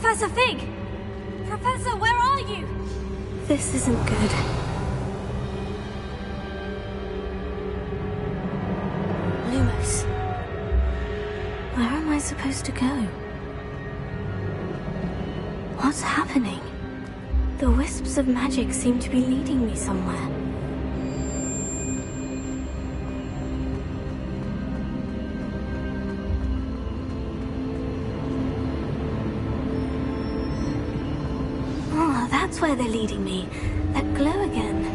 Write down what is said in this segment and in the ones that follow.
Professor Fig! Professor, where are you? This isn't good. Lumos. Where am I supposed to go? What's happening? The wisps of magic seem to be leading me somewhere. Oh, that's where they're leading me. That glow again.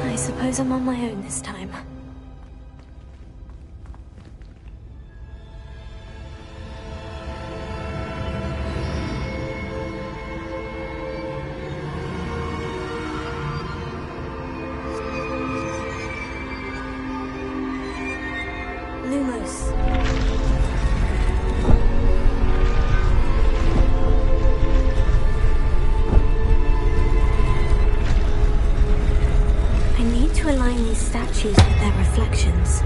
I suppose I'm on my own this time. Lumos. To align these statues with their reflections.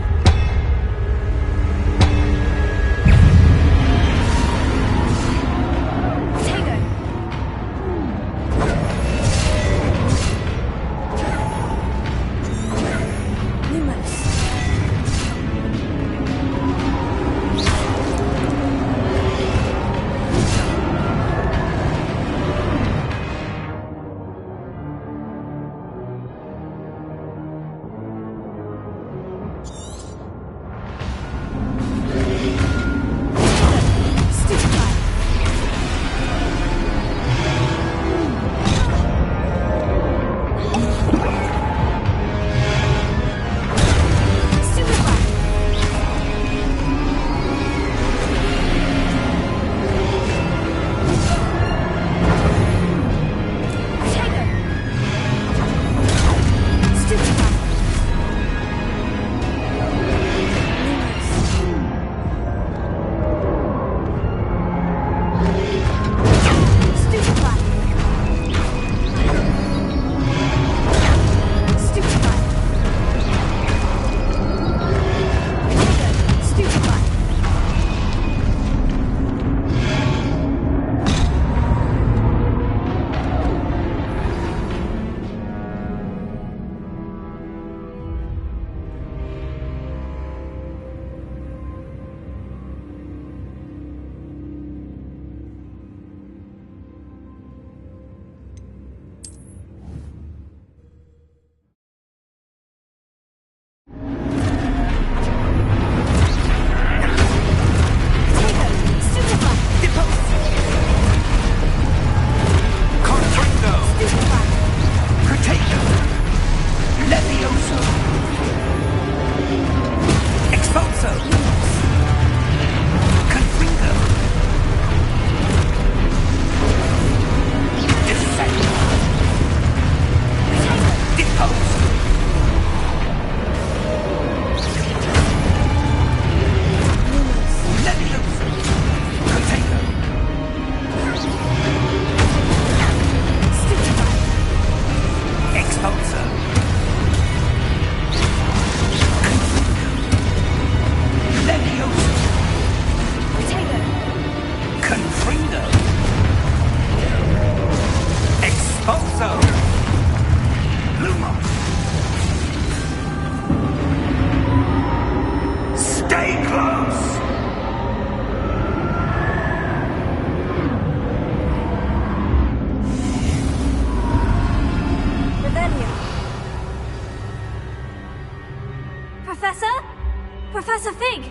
Professor Fig!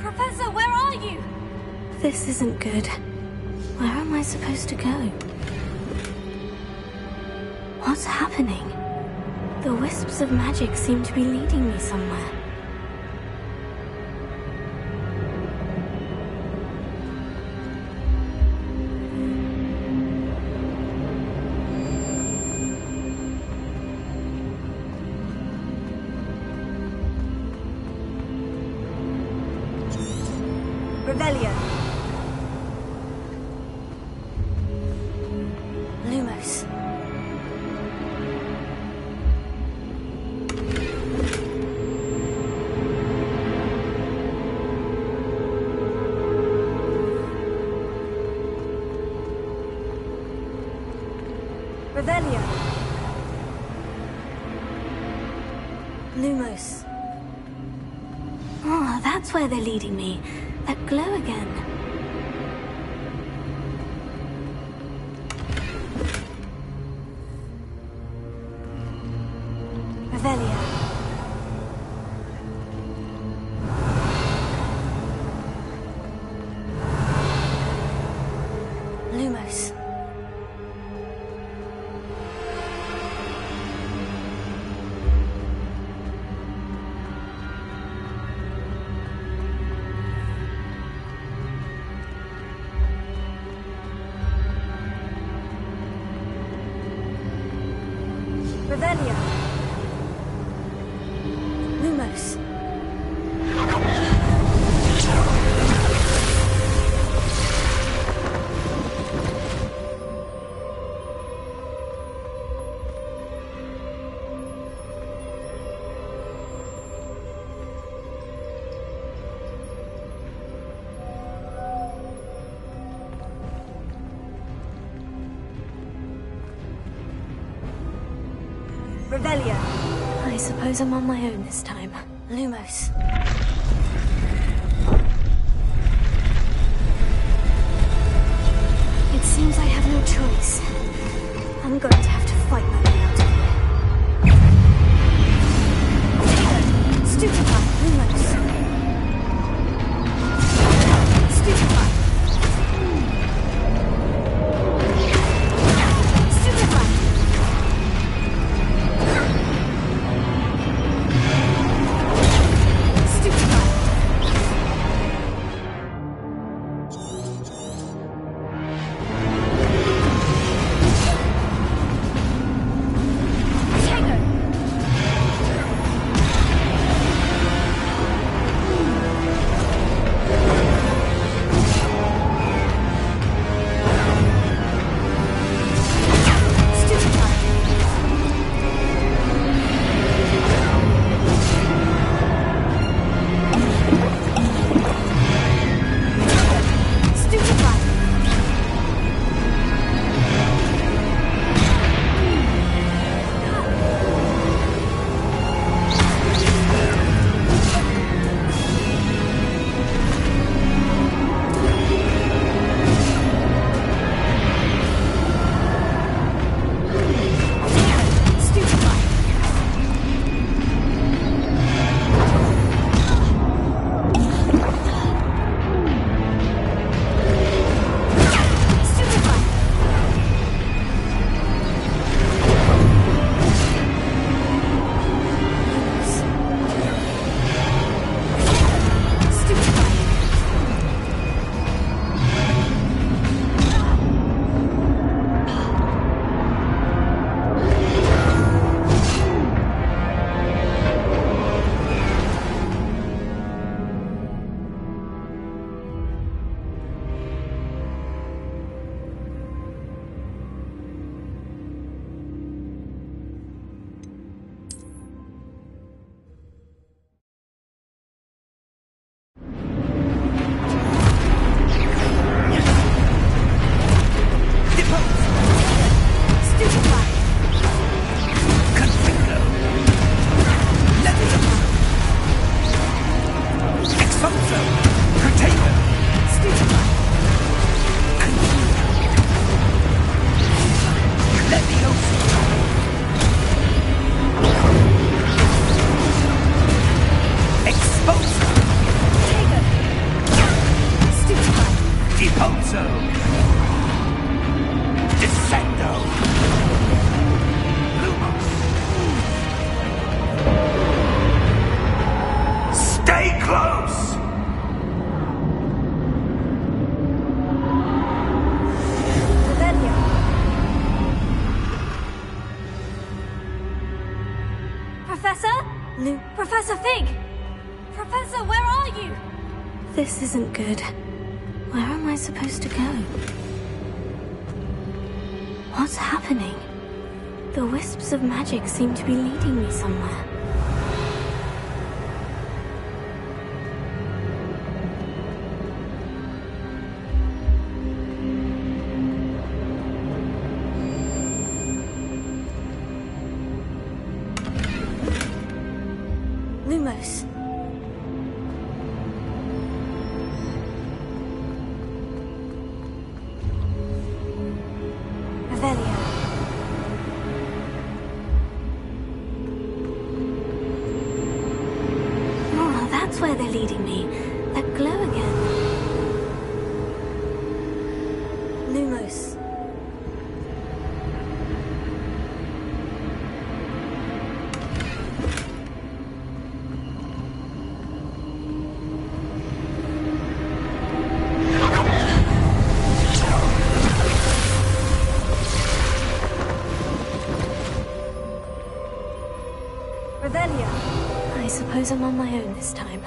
Professor, where are you? This isn't good. Where am I supposed to go? What's happening? The wisps of magic seem to be leading me somewhere. Revelio. Lumos. Revelio. Lumos. Oh, that's where they're leading me. That glow again. Revelio. Lumos. Revelio. Lumos. Revelio. I suppose I'm on my own this time. Lumos. It seems I have no choice. I'm going to have to fight my way out of here. Stupefy, Lumos. Stupefy. Stupefy. Professor Fig! Professor, where are you? This isn't good. Where am I supposed to go? What's happening? The wisps of magic seem to be leading me somewhere. Lumos. Revelio. Oh, that's where they're leading me. That glow again. Lumos. I suppose I'm on my own this time.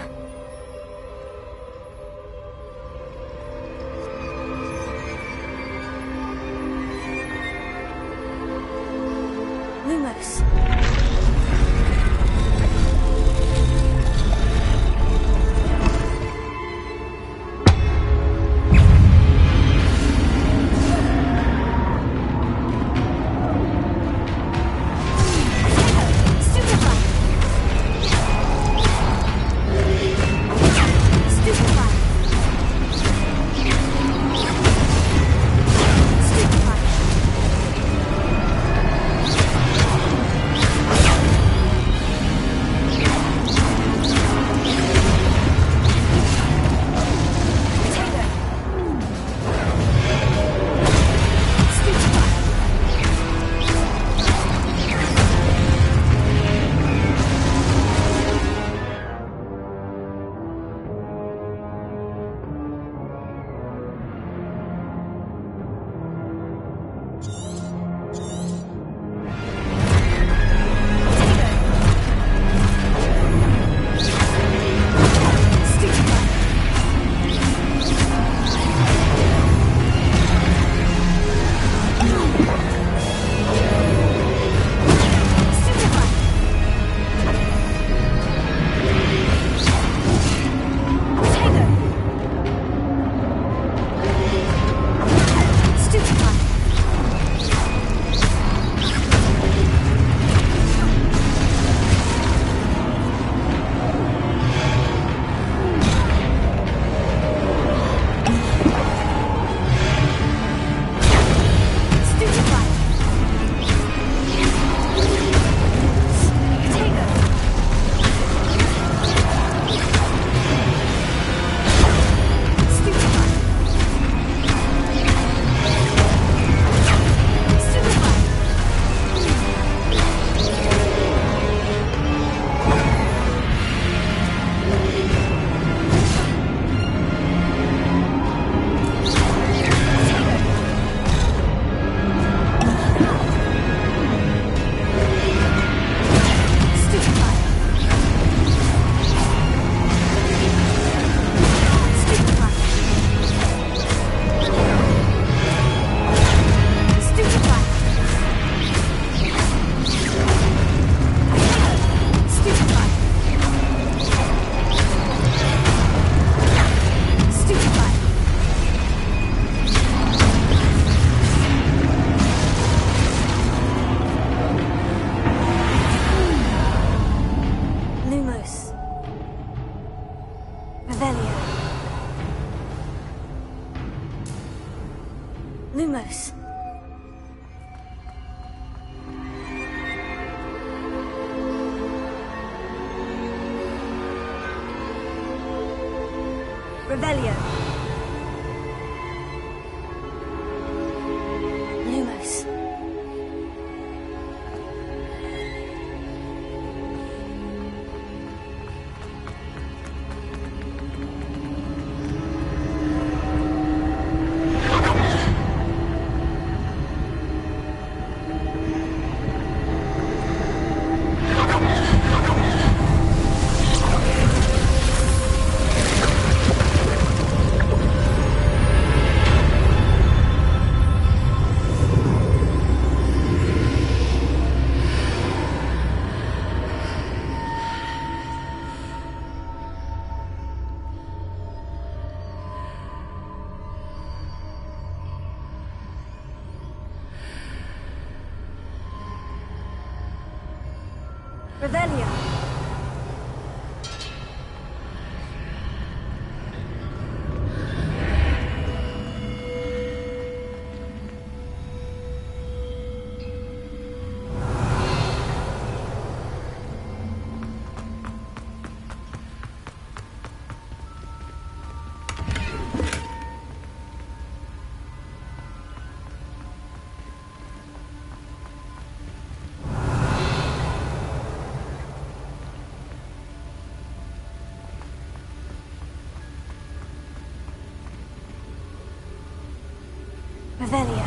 Lumos. Lumos. Revelio. Lumos. Revelio. Revelio.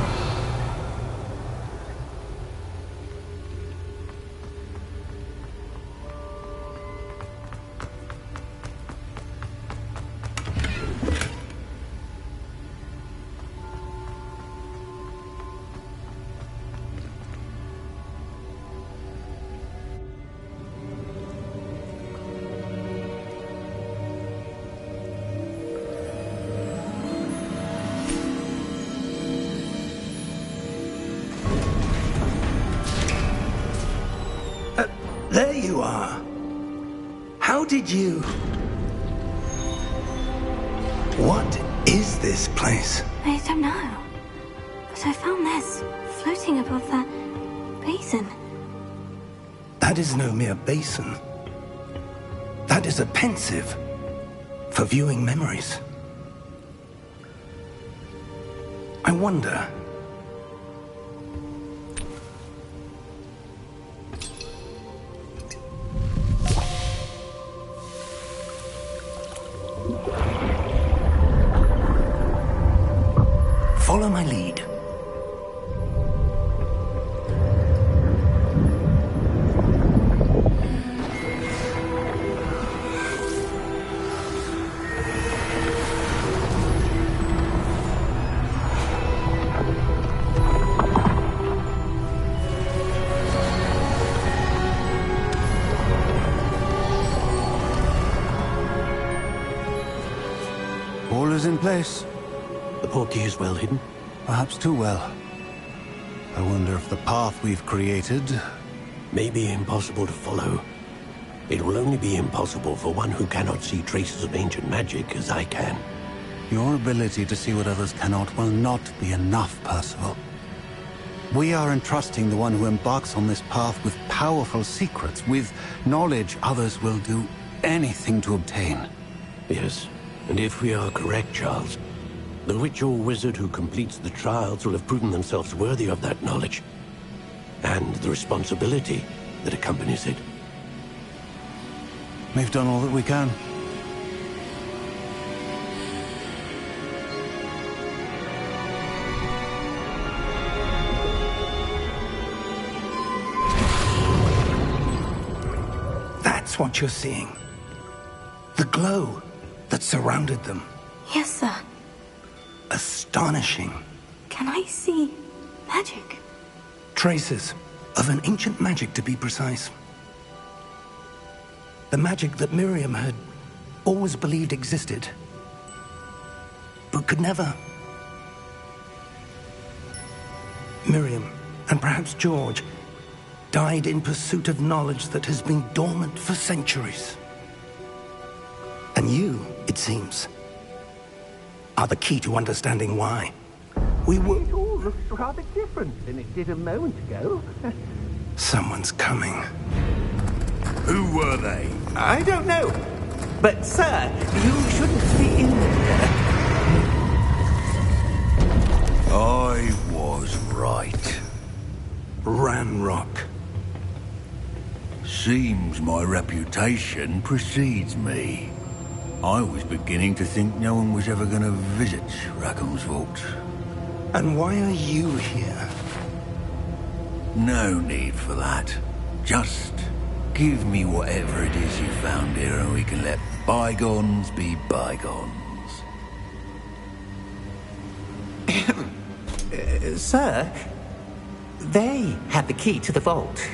There you are. How did you... What is this place? I don't know. But I found this floating above that basin. That is no mere basin. That is a pensive for viewing memories. I wonder... Follow my lead. All is in place. The portkey is well hidden? Perhaps too well. I wonder if the path we've created... May be impossible to follow. It will only be impossible for one who cannot see traces of ancient magic as I can. Your ability to see what others cannot will not be enough, Percival. We are entrusting the one who embarks on this path with powerful secrets, with knowledge others will do anything to obtain. Yes, and if we are correct, Charles, the witch or wizard who completes the trials will have proven themselves worthy of that knowledge, and the responsibility that accompanies it. We've done all that we can. That's what you're seeing. The glow that surrounded them. Yes, sir. Astonishing. Can I see magic? Traces of an ancient magic, to be precise. The magic that Miriam had always believed existed, but could never. Miriam, and perhaps George, died in pursuit of knowledge that has been dormant for centuries. And you, it seems, are the key to understanding why. It all looks rather different than it did a moment ago. Someone's coming. Who were they? I don't know. But, sir, you shouldn't be in there. I was right. Ranrock. Seems my reputation precedes me. I was beginning to think no one was ever going to visit Rackham's vault. And why are you here? No need for that. Just give me whatever it is you found here and we can let bygones be bygones. Sir, they had the key to the vault.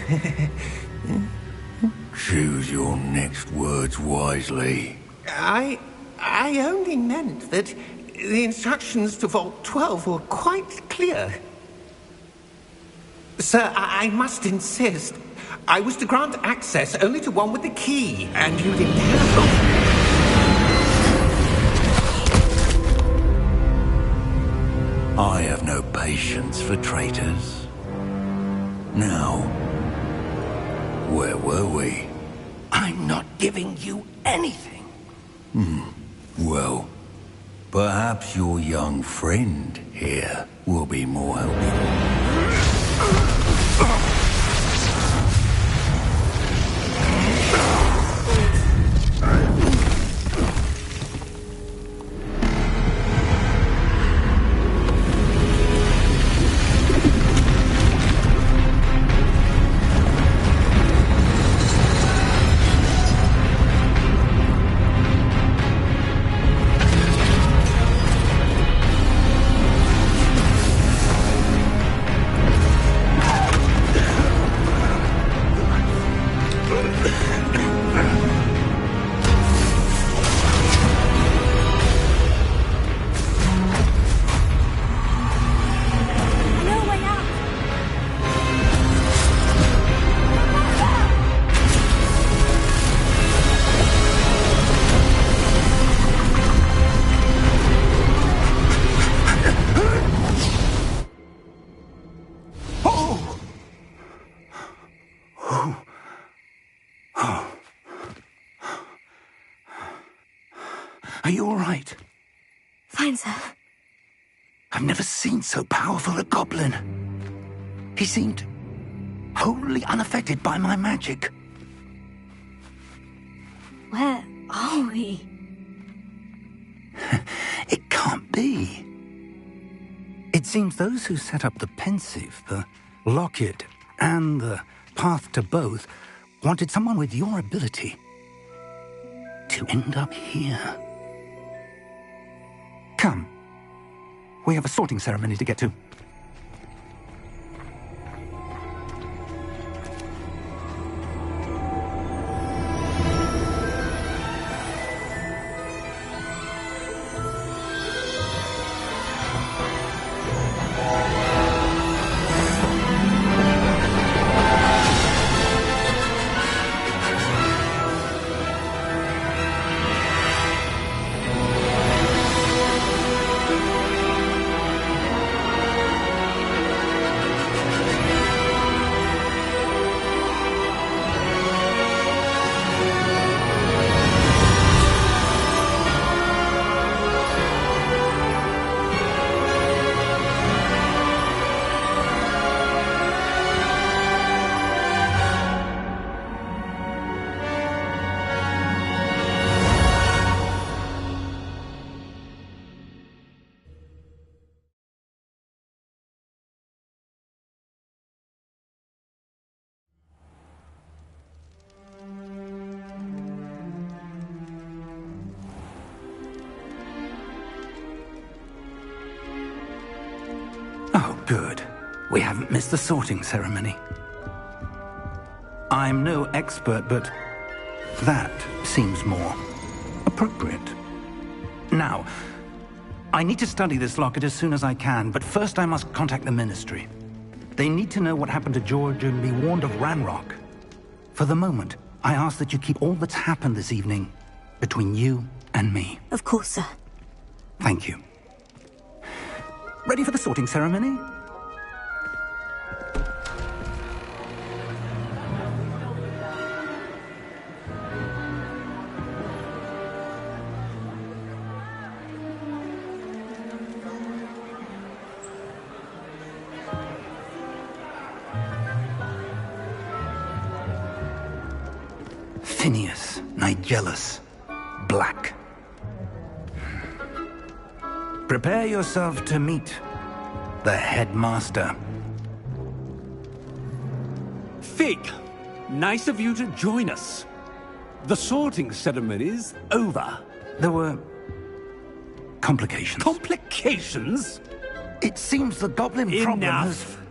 Choose your next words wisely. I only meant that the instructions to Vault 12 were quite clear. Sir, I must insist. I was to grant access only to one with the key, and you didn't have I have no patience for traitors. Now, where were we? I'm not giving you anything. Well, perhaps your young friend here will be more helpful. Are you all right? Fine, sir. I've never seen so powerful a goblin. He seemed wholly unaffected by my magic. Where are we? It can't be. It seems those who set up the Pensieve, the Locket, and the Path to Both wanted someone with your ability to end up here. Come. We have a sorting ceremony to get to. Oh, good. We haven't missed the sorting ceremony. I'm no expert, but that seems more appropriate. Now, I need to study this locket as soon as I can, but first I must contact the Ministry. They need to know what happened to George and be warned of Ranrock. For the moment, I ask that you keep all that's happened this evening between you and me. Of course, sir. Thank you. Ready for the sorting ceremony? Phineas, Nigellus, Black. Prepare yourself to meet the headmaster. Fig, nice of you to join us. The sorting ceremony's over. There were complications. Complications? It seems the goblin problem has... Enough.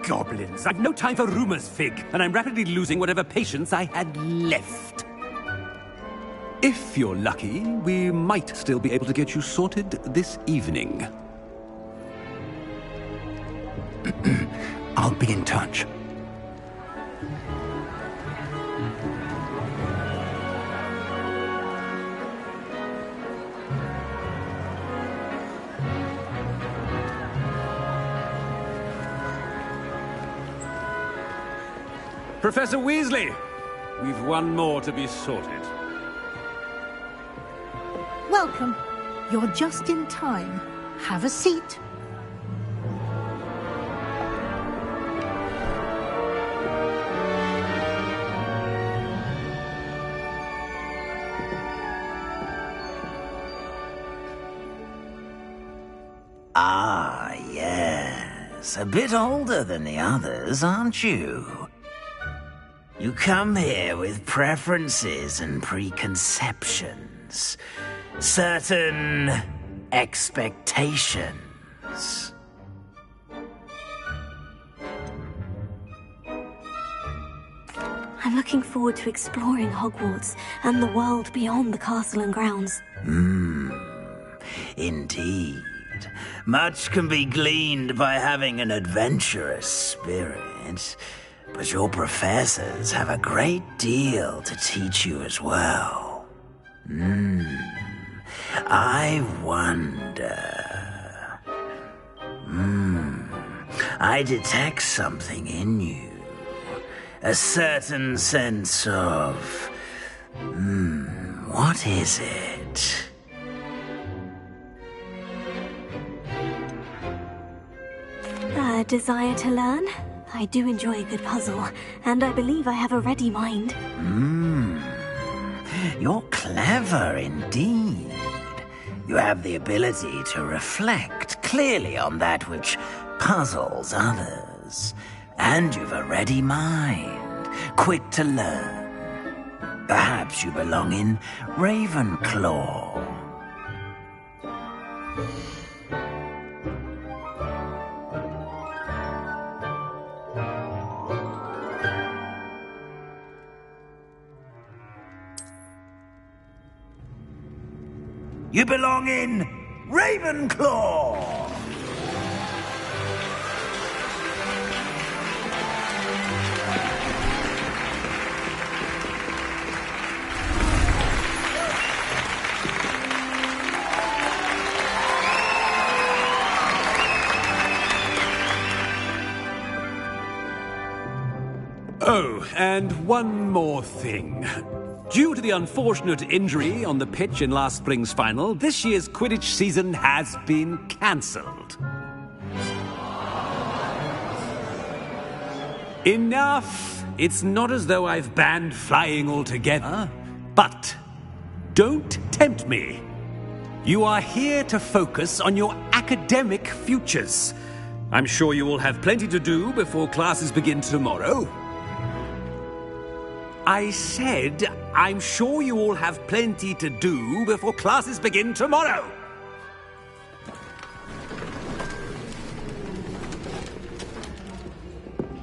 Goblins. I've no time for rumors, Fig, and I'm rapidly losing whatever patience I had left. If you're lucky, we might still be able to get you sorted this evening. I'll be in touch. Professor Weasley! We've one more to be sorted. Welcome. You're just in time. Have a seat. Ah, yes. A bit older than the others, aren't you? You come here with preferences and preconceptions. Certain expectations. I'm looking forward to exploring Hogwarts and the world beyond the castle and grounds. Indeed. Much can be gleaned by having an adventurous spirit, but your professors have a great deal to teach you as well. I wonder... I detect something in you. A certain sense of... what is it? A desire to learn? I do enjoy a good puzzle, and I believe I have a ready mind. You're clever indeed. You have the ability to reflect clearly on that which puzzles others. And you've a ready mind, quick to learn. Perhaps you belong in Ravenclaw. You belong in Ravenclaw! Oh, and one more thing. Due to the unfortunate injury on the pitch in last spring's final, this year's Quidditch season has been cancelled. Enough! It's not as though I've banned flying altogether. But don't tempt me. You are here to focus on your academic futures. I'm sure you will have plenty to do before classes begin tomorrow. I said, I'm sure you all have plenty to do before classes begin tomorrow.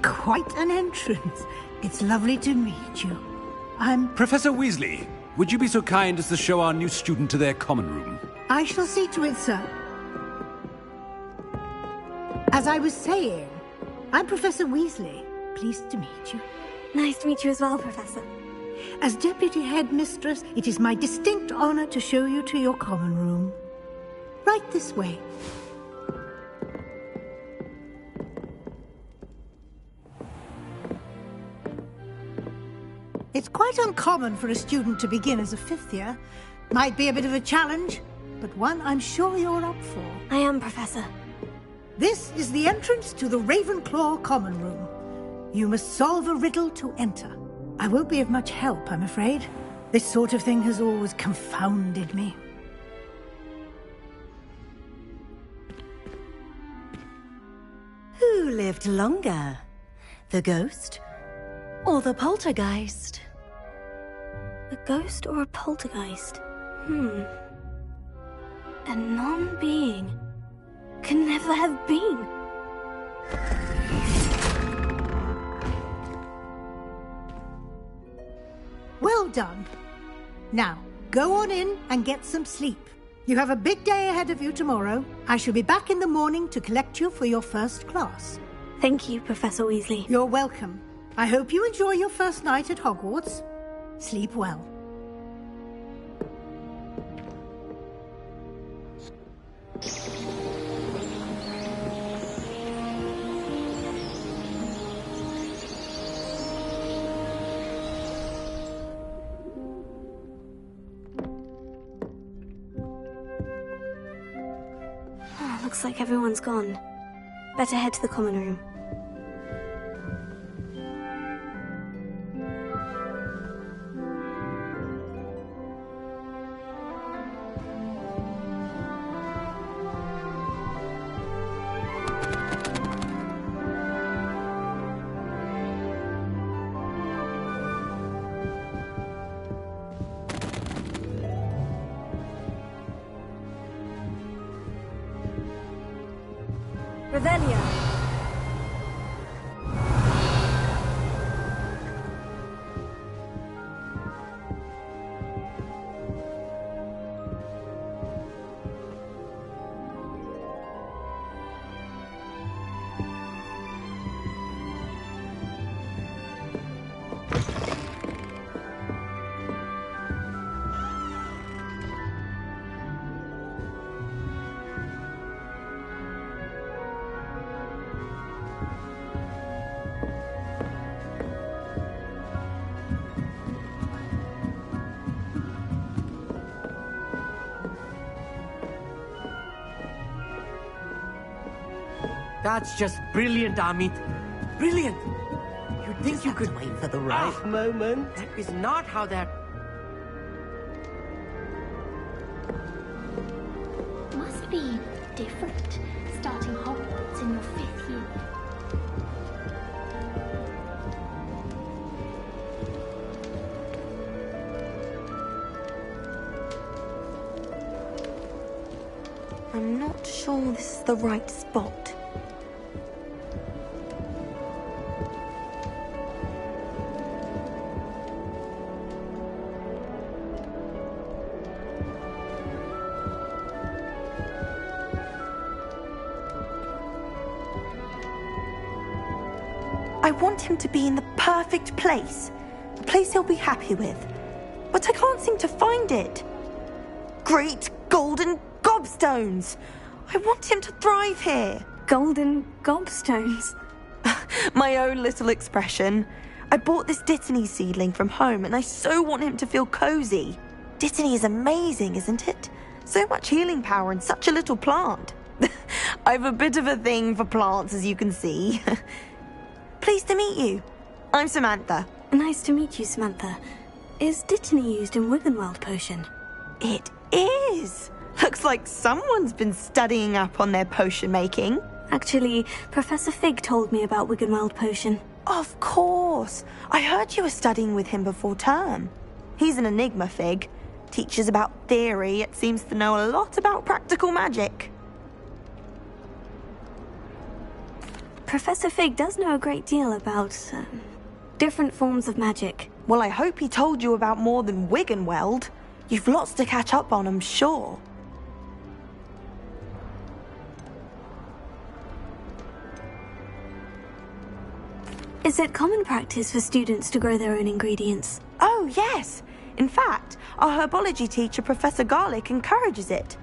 Quite an entrance. It's lovely to meet you. I'm... Professor Weasley, would you be so kind as to show our new student to their common room? I shall see to it, sir. As I was saying, I'm Professor Weasley. Pleased to meet you. Nice to meet you as well, Professor. As Deputy Headmistress, it is my distinct honor to show you to your common room. Right this way. It's quite uncommon for a student to begin as a fifth year. Might be a bit of a challenge, but one I'm sure you're up for. I am, Professor. This is the entrance to the Ravenclaw common room. You must solve a riddle to enter. I won't be of much help, I'm afraid. This sort of thing has always confounded me. Who lived longer? The ghost or the poltergeist? A ghost or a poltergeist? A non-being can never have been. Well done. Now, go on in and get some sleep. You have a big day ahead of you tomorrow. I shall be back in the morning to collect you for your first class. Thank you, Professor Weasley. You're welcome. I hope you enjoy your first night at Hogwarts. Sleep well. Looks like everyone's gone. Better head to the common room. Revelio. That's just brilliant, Amit. Brilliant! You'd think you could wait for the right moment. That is not how that... Must be different, starting Hogwarts in your 5th year. I'm not sure this is the right spot. I want him to be in the perfect place. A place he'll be happy with. But I can't seem to find it. Great golden gobstones! I want him to thrive here. Golden gobstones? My own little expression. I bought this Dittany seedling from home and I so want him to feel cozy. Dittany is amazing, isn't it? So much healing power in such a little plant. I've a bit of a thing for plants, as you can see. Pleased to meet you. I'm Samantha. Nice to meet you, Samantha. Is Dittany used in Wiggenweld potion? It is. Looks like someone's been studying up on their potion making. Actually, Professor Fig told me about Wiggenweld potion. Of course. I heard you were studying with him before term. He's an enigma, Fig. Teaches about theory, yet seems to know a lot about practical magic. Professor Fig does know a great deal about different forms of magic. Well, I hope he told you about more than Wiggenweld. You've lots to catch up on, I'm sure. Is it common practice for students to grow their own ingredients? Oh, yes. In fact, our herbology teacher, Professor Garlick, encourages it.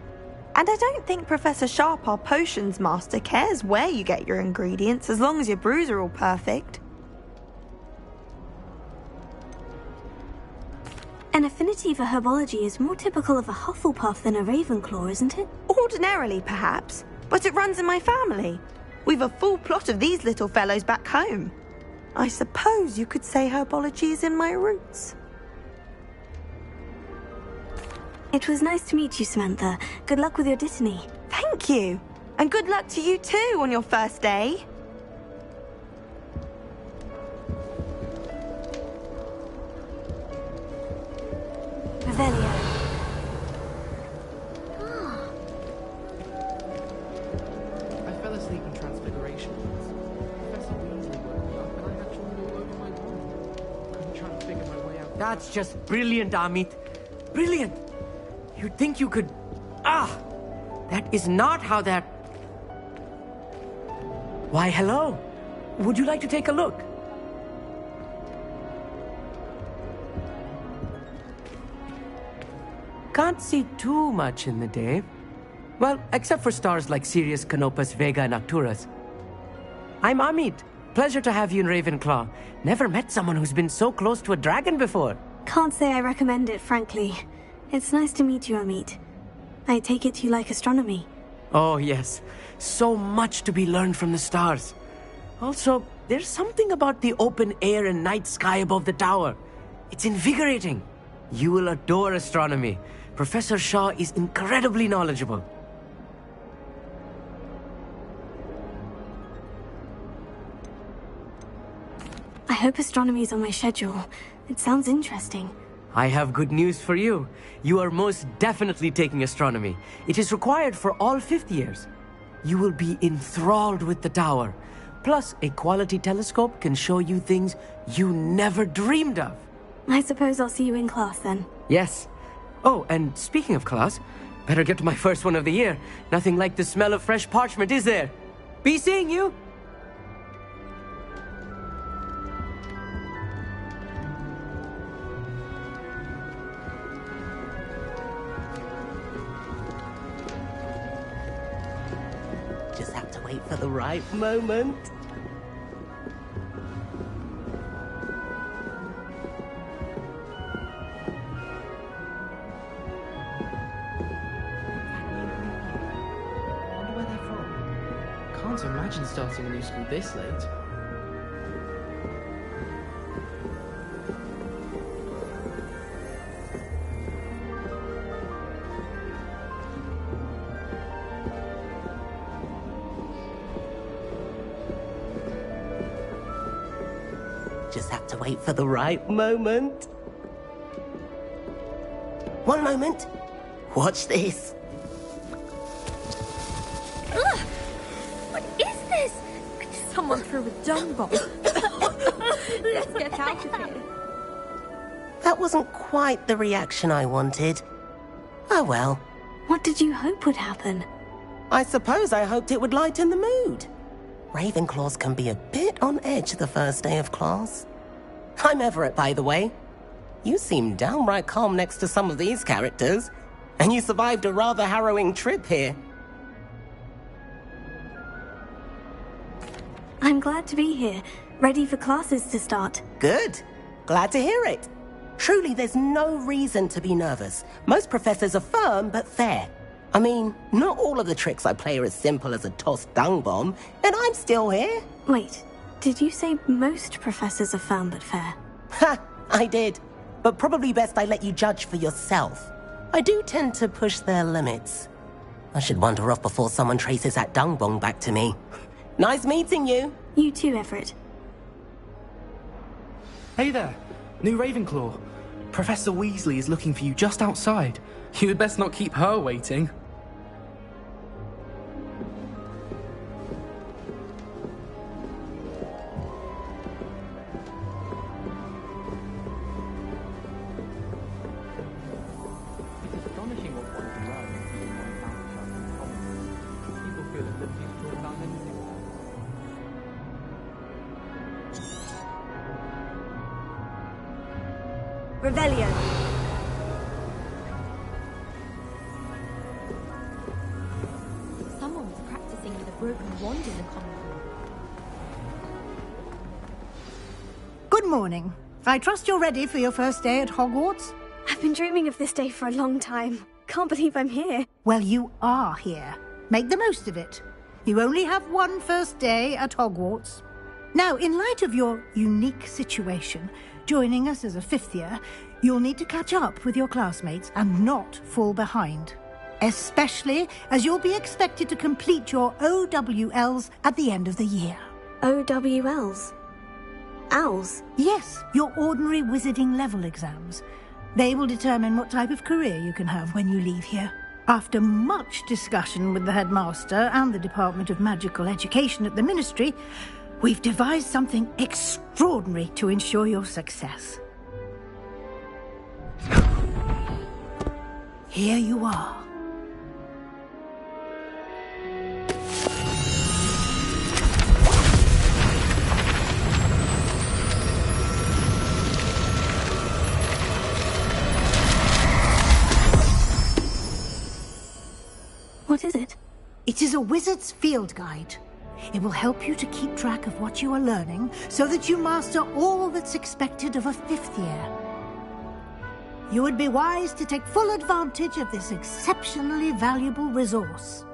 And I don't think Professor Sharp, our potions master, cares where you get your ingredients as long as your brews are all perfect. An affinity for herbology is more typical of a Hufflepuff than a Ravenclaw, isn't it? Ordinarily, perhaps, but it runs in my family. We've a full plot of these little fellows back home. I suppose you could say herbology is in my roots. It was nice to meet you, Samantha. Good luck with your Dittany. Thank you. And good luck to you too on your first day. Revelio. I fell asleep in Transfiguration once. Professor Weasley woke me up and I had drawn all over my wall. I'm trying to figure my way out. That's just brilliant, Amit. Brilliant! You'd think you could... That is not how that... Why, hello. Would you like to take a look? Can't see too much in the day. Well, except for stars like Sirius, Canopus, Vega, and Arcturus. I'm Amit. Pleasure to have you in Ravenclaw. Never met someone who's been so close to a dragon before. Can't say I recommend it, frankly. It's nice to meet you, Amit. I take it you like astronomy. Oh, yes. So much to be learned from the stars. Also, there's something about the open air and night sky above the tower. It's invigorating. You will adore astronomy. Professor Shaw is incredibly knowledgeable. I hope astronomy's on my schedule. It sounds interesting. I have good news for you. You are most definitely taking astronomy. It is required for all fifth years. You will be enthralled with the tower. Plus, a quality telescope can show you things you never dreamed of. I suppose I'll see you in class then. Yes. Oh, and speaking of class, better get to my first one of the year. Nothing like the smell of fresh parchment, is there? Be seeing you! Just have to wait for the right moment. Can't imagine starting a new school this late. Just have to wait for the right moment. One moment. Watch this. Ugh! What is this? Someone threw a dung bomb. Let's get out of here. That wasn't quite the reaction I wanted. Oh well. What did you hope would happen? I suppose I hoped it would lighten the mood. Ravenclaws can be a bit on edge the first day of class. I'm Everett, by the way. You seem downright calm next to some of these characters, and you survived a rather harrowing trip here. I'm glad to be here, ready for classes to start. Good. Glad to hear it. Truly, there's no reason to be nervous. Most professors are firm but fair. I mean, not all of the tricks I play are as simple as a tossed dung bomb, and I'm still here. Wait, did you say most professors are firm but fair? Ha! I did. But probably best I let you judge for yourself. I do tend to push their limits. I should wander off before someone traces that dung bomb back to me. Nice meeting you. You too, Everett. Hey there, new Ravenclaw. Professor Weasley is looking for you just outside. You'd best not keep her waiting. It's astonishing what one can learn in being one thousand People feel as if you've talked about anything. Revelio. Someone was practicing with a broken wand in the common room. Good morning. I trust you're ready for your first day at Hogwarts? I've been dreaming of this day for a long time. Can't believe I'm here. Well, you are here. Make the most of it. You only have one first day at Hogwarts. Now, in light of your unique situation, joining us as a fifth year, you'll need to catch up with your classmates and not fall behind. Especially as you'll be expected to complete your OWLs at the end of the year. OWLs? Owls? Yes, your ordinary wizarding level exams. They will determine what type of career you can have when you leave here. After much discussion with the headmaster and the Department of Magical Education at the Ministry, we've devised something extraordinary to ensure your success. Here you are. It is a wizard's field guide. It will help you to keep track of what you are learning so that you master all that's expected of a 5th year. You would be wise to take full advantage of this exceptionally valuable resource.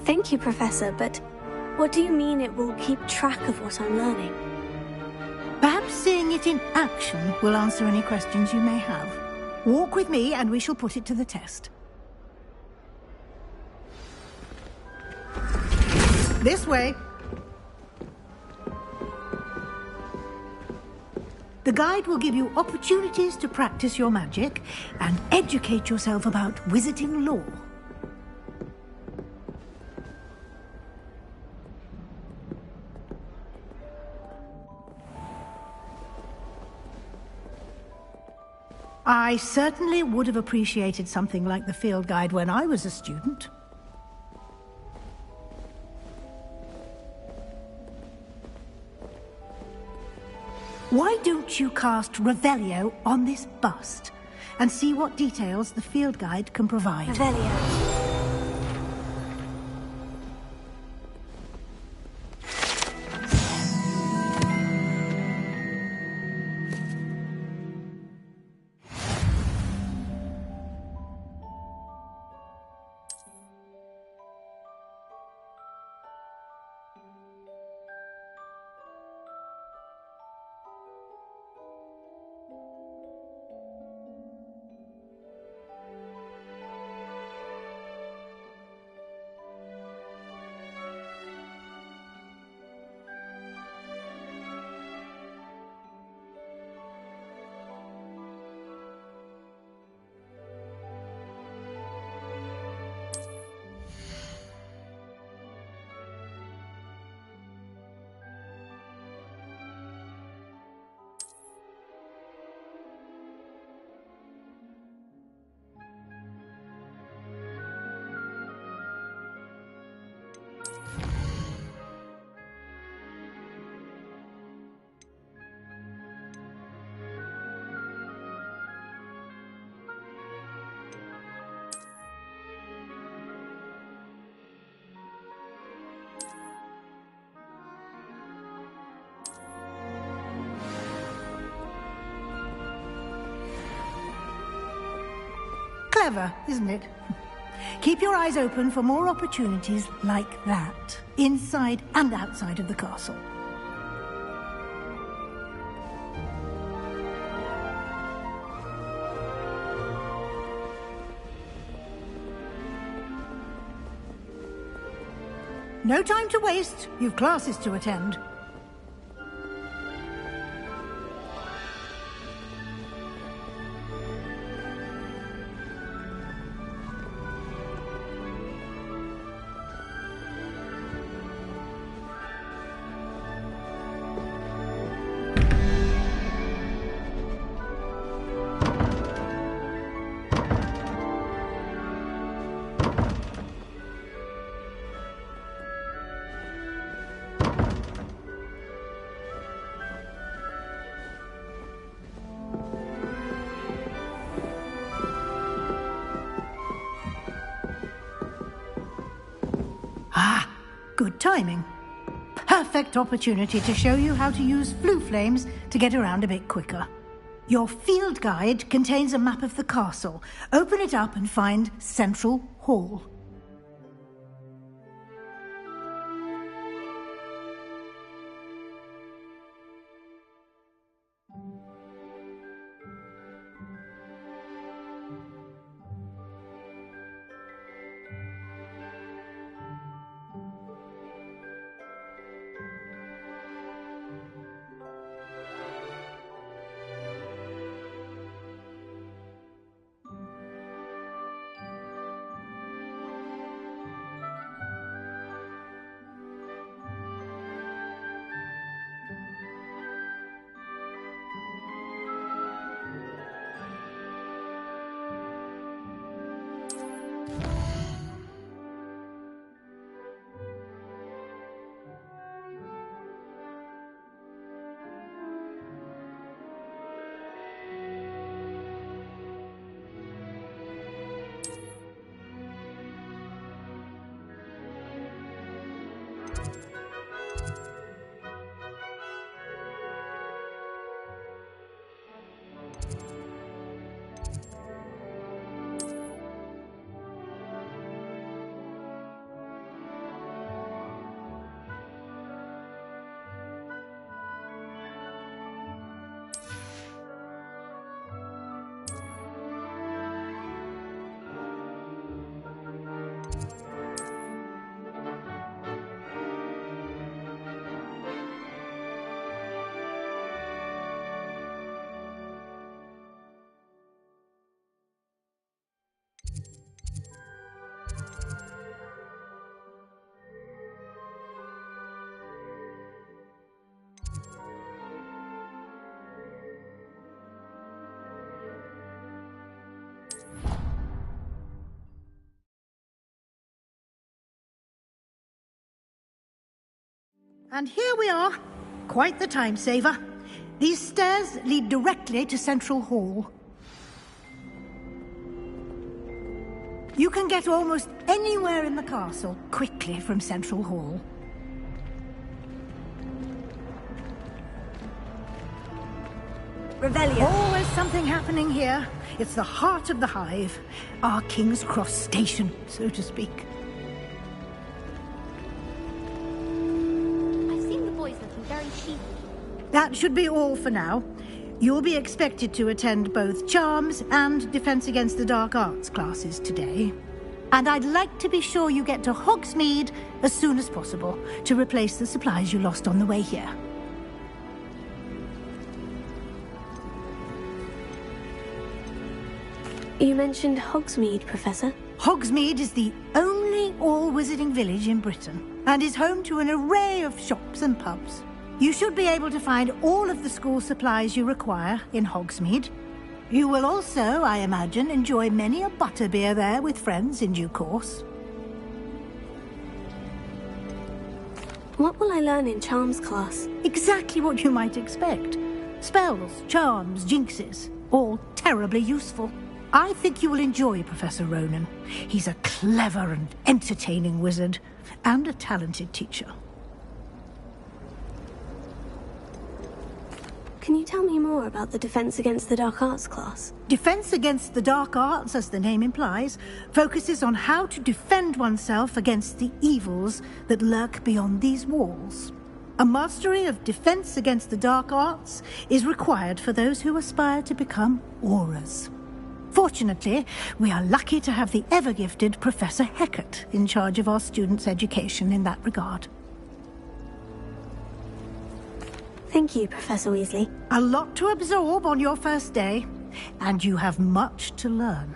Thank you, Professor, but what do you mean it will keep track of what I'm learning? Perhaps seeing it in action will answer any questions you may have. Walk with me and we shall put it to the test. This way. The guide will give you opportunities to practice your magic and educate yourself about wizarding lore. I certainly would have appreciated something like the field guide when I was a student. Why don't you cast Revelio on this bust and see what details the field guide can provide? Revelio. Clever, isn't it? Keep your eyes open for more opportunities like that, inside and outside of the castle. No time to waste. You've classes to attend. Good timing. Perfect opportunity to show you how to use flue flames to get around a bit quicker. Your field guide contains a map of the castle. Open it up and find Central Hall. And here we are. Quite the time saver. These stairs lead directly to Central Hall. You can get almost anywhere in the castle quickly from Central Hall. Revelio. Always something happening here. It's the heart of the hive. Our King's Cross station, so to speak. I've seen the boys looking very sheepish. That should be all for now. You'll be expected to attend both Charms and Defense Against the Dark Arts classes today. And I'd like to be sure you get to Hogsmeade as soon as possible to replace the supplies you lost on the way here. You mentioned Hogsmeade, Professor. Hogsmeade is the only all-wizarding village in Britain and is home to an array of shops and pubs. You should be able to find all of the school supplies you require in Hogsmeade. You will also, I imagine, enjoy many a butterbeer there with friends in due course. What will I learn in Charms class? Exactly what you might expect. Spells, charms, jinxes, all terribly useful. I think you will enjoy Professor Ronan. He's a clever and entertaining wizard, and a talented teacher. Can you tell me more about the Defense Against the Dark Arts class? Defense Against the Dark Arts, as the name implies, focuses on how to defend oneself against the evils that lurk beyond these walls. A mastery of Defense Against the Dark Arts is required for those who aspire to become Aurors. Fortunately, we are lucky to have the ever-gifted Professor Hecat in charge of our students' education in that regard. Thank you, Professor Weasley. A lot to absorb on your first day, and you have much to learn.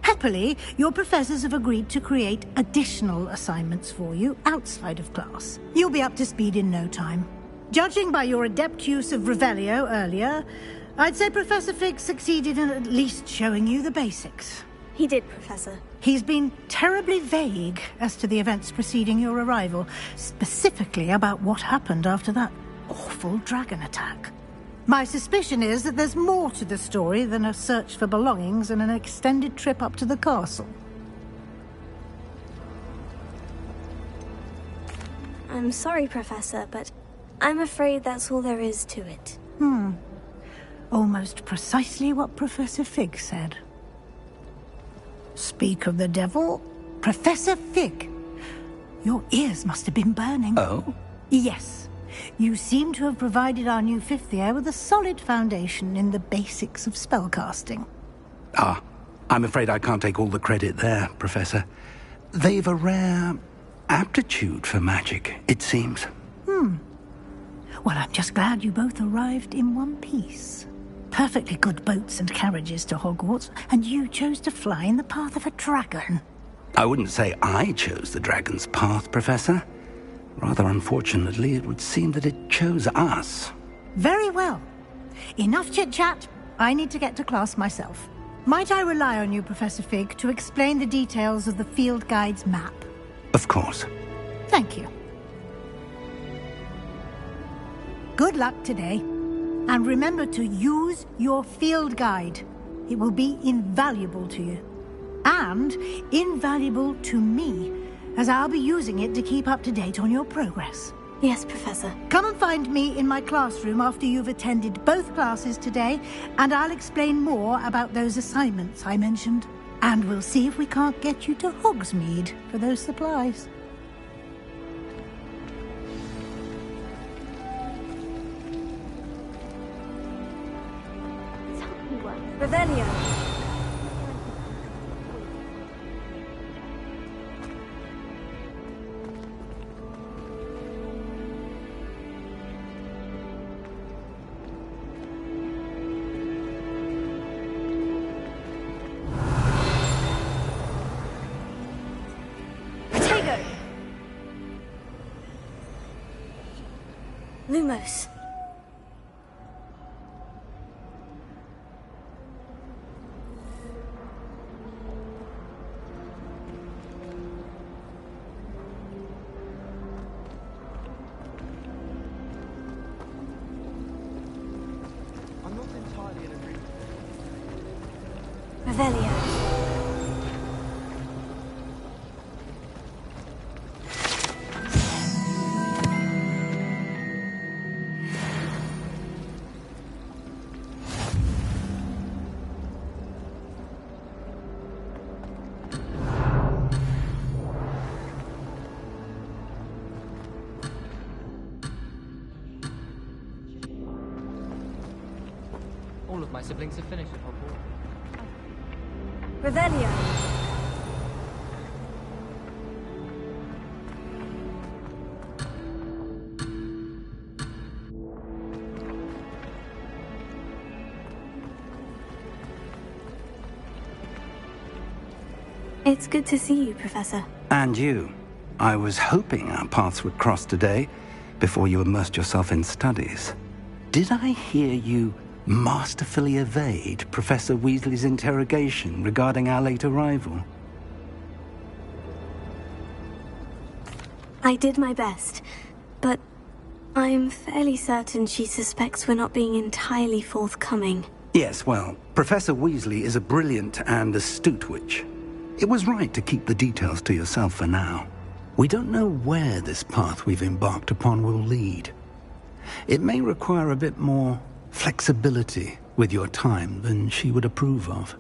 Happily, your professors have agreed to create additional assignments for you outside of class. You'll be up to speed in no time. Judging by your adept use of Revelio earlier, I'd say Professor Fig succeeded in at least showing you the basics. He did, Professor. He's been terribly vague as to the events preceding your arrival, specifically about what happened after that awful dragon attack. My suspicion is that there's more to the story than a search for belongings and an extended trip up to the castle. I'm sorry, Professor, but I'm afraid that's all there is to it. Almost precisely what Professor Fig said. Speak of the devil, Professor Fig. Your ears must have been burning. Oh? Yes. You seem to have provided our new fifth year with a solid foundation in the basics of spellcasting. Ah, I'm afraid I can't take all the credit there, Professor. They've a rare aptitude for magic, it seems. Well, I'm just glad you both arrived in one piece. Perfectly good boats and carriages to Hogwarts, and you chose to fly in the path of a dragon. I wouldn't say I chose the dragon's path, Professor. Rather unfortunately, it would seem that it chose us. Very well. Enough chit-chat. I need to get to class myself. Might I rely on you, Professor Fig, to explain the details of the field guide's map? Of course. Thank you. Good luck today. And remember to use your field guide. It will be invaluable to you. And invaluable to me, as I'll be using it to keep up to date on your progress. Yes, Professor. Come and find me in my classroom after you've attended both classes today, and I'll explain more about those assignments I mentioned. And we'll see if we can't get you to Hogsmeade for those supplies. Revelio. Lumos. Revelio. All of my siblings have finished at Hogwarts. Revelio. It's good to see you, Professor. And you. I was hoping our paths would cross today, before you immersed yourself in studies. Did I hear you masterfully evade Professor Weasley's interrogation regarding our late arrival? I did my best, but I'm fairly certain she suspects we're not being entirely forthcoming. Yes, well, Professor Weasley is a brilliant and astute witch. It was right to keep the details to yourself for now. We don't know where this path we've embarked upon will lead. It may require a bit more flexibility with your time than she would approve of.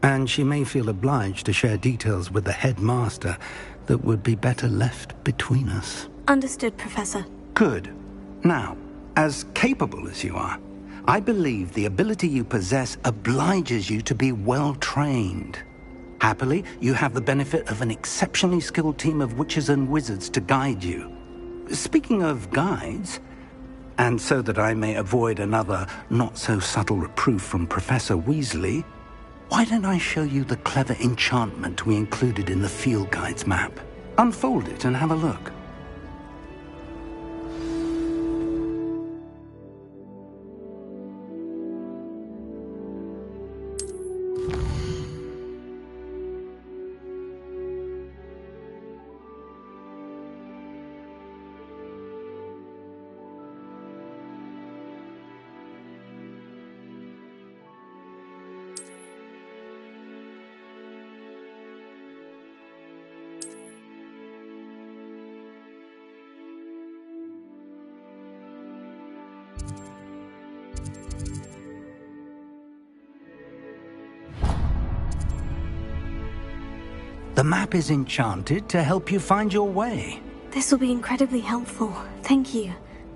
And she may feel obliged to share details with the headmaster that would be better left between us. Understood, Professor. Good. Now, as capable as you are, I believe the ability you possess obliges you to be well trained. Happily, you have the benefit of an exceptionally skilled team of witches and wizards to guide you. Speaking of guides, and so that I may avoid another not-so-subtle reproof from Professor Weasley, why don't I show you the clever enchantment we included in the field guide's map? Unfold it and have a look. The map is enchanted to help you find your way. This will be incredibly helpful. Thank you.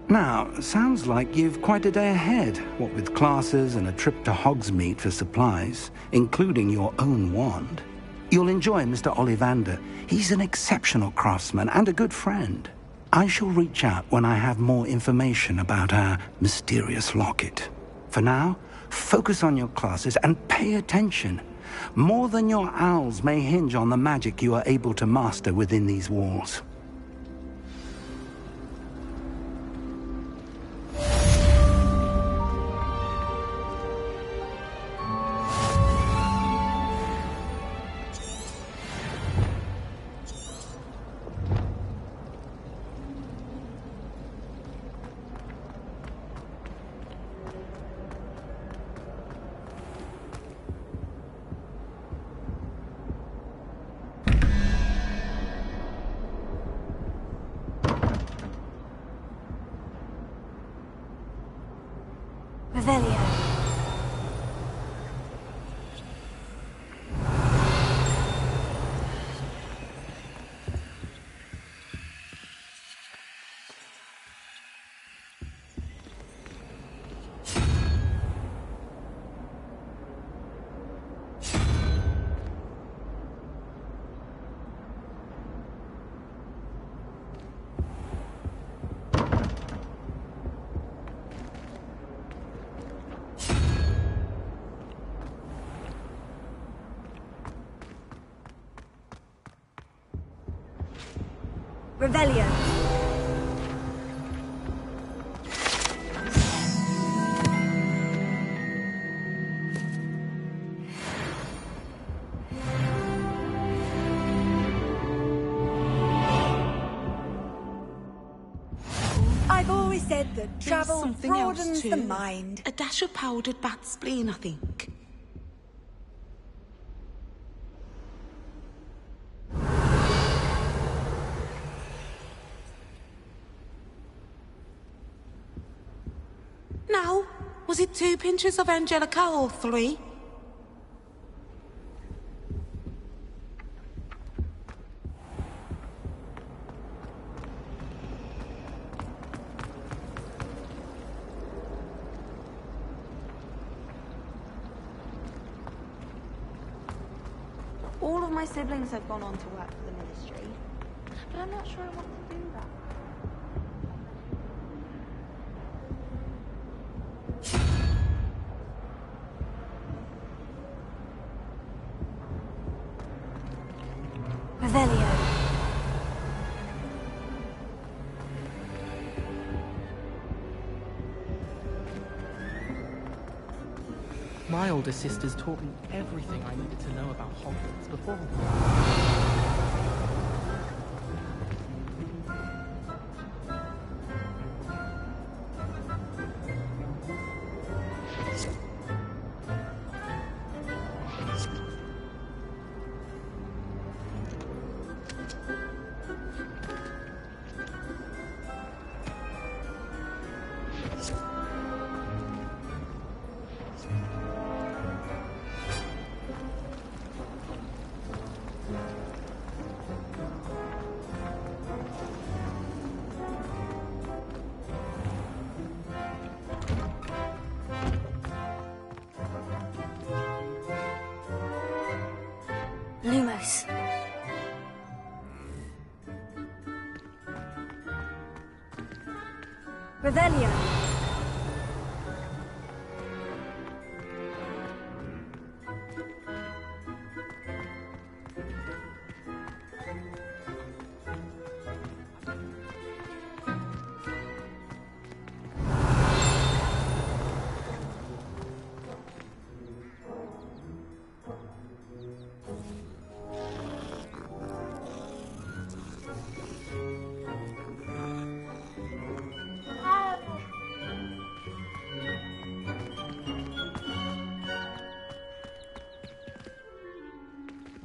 Now, sounds like you've quite a day ahead, what with classes and a trip to Hogsmeade for supplies, including your own wand. You'll enjoy Mr. Ollivander. He's an exceptional craftsman and a good friend. I shall reach out when I have more information about our mysterious locket. For now, focus on your classes and pay attention. More than your owls may hinge on the magic you are able to master within these walls. Revelio. Revelio. I've always said that There's travel something else broadens too. the mind. A dash of powdered bat spleen, I think. Now, was it 2 pinches of Angelica or 3? All of my siblings have gone on to work for the ministry, but I'm not sure I want to do that. Revelio. My older sisters taught me everything I needed to know about Hogwarts before. Lumos. Revelio.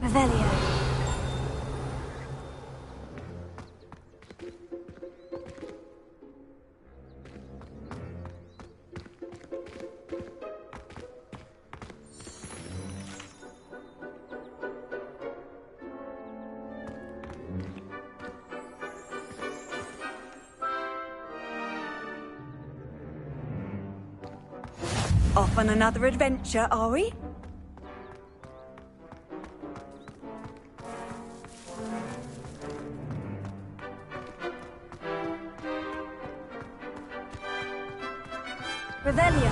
Revelio. Off on another adventure, are we? Revelio.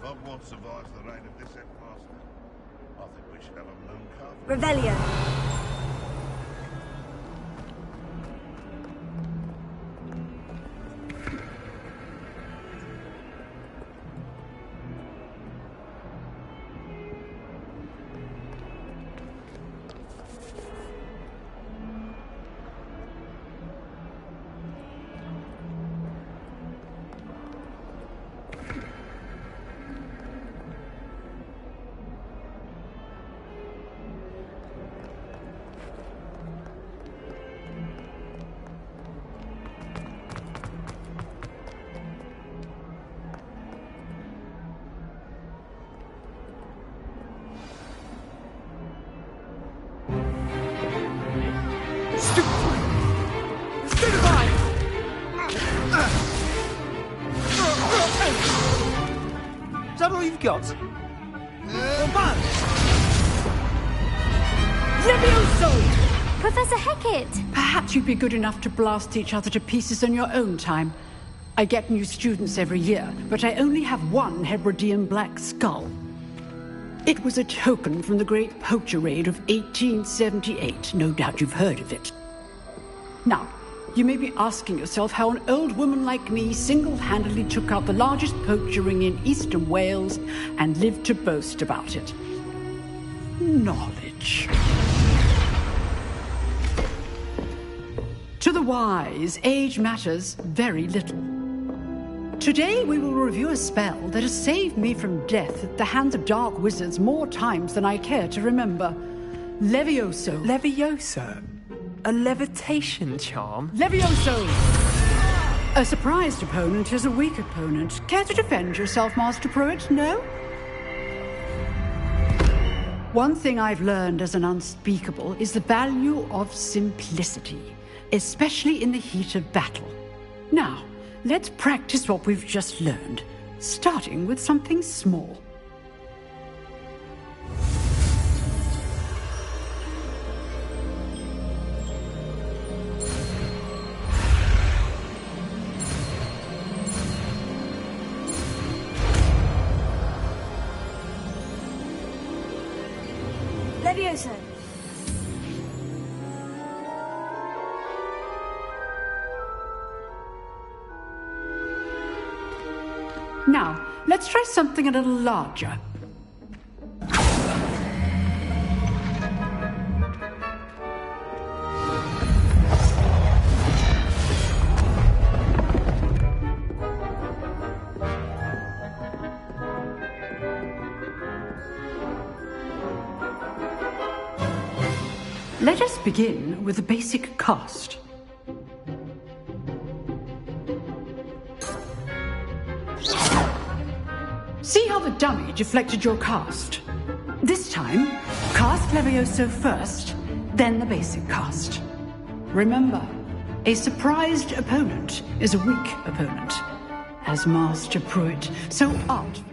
Hogwarts survives the reign of this headmaster. I think we should have a moon carve. Revelio. Is that all you've got? Professor Hecat! Perhaps you'd be good enough to blast each other to pieces on your own time. I get new students every year, but I only have one Hebridean black skull. It was a token from the Great Poacher Raid of 1878. No doubt you've heard of it. Now, you may be asking yourself how an old woman like me single-handedly took out the largest poacher ring in eastern Wales and lived to boast about it. Knowledge. To the wise, age matters very little. Today we will review a spell that has saved me from death at the hands of dark wizards more times than I care to remember. Levioso. Levioso? A levitation charm? Levioso! A surprised opponent is a weak opponent. Care to defend yourself, Master Pruitt? No? One thing I've learned as an unspeakable is the value of simplicity, especially in the heat of battle. Now, let's practice what we've just learned, starting with something small. Levioso. Now, let's try something a little larger. Let us begin with the basic cast. See how the dummy deflected your cast? This time, cast Levioso first, then the basic cast. Remember, a surprised opponent is a weak opponent, as Master Pruitt so artfully.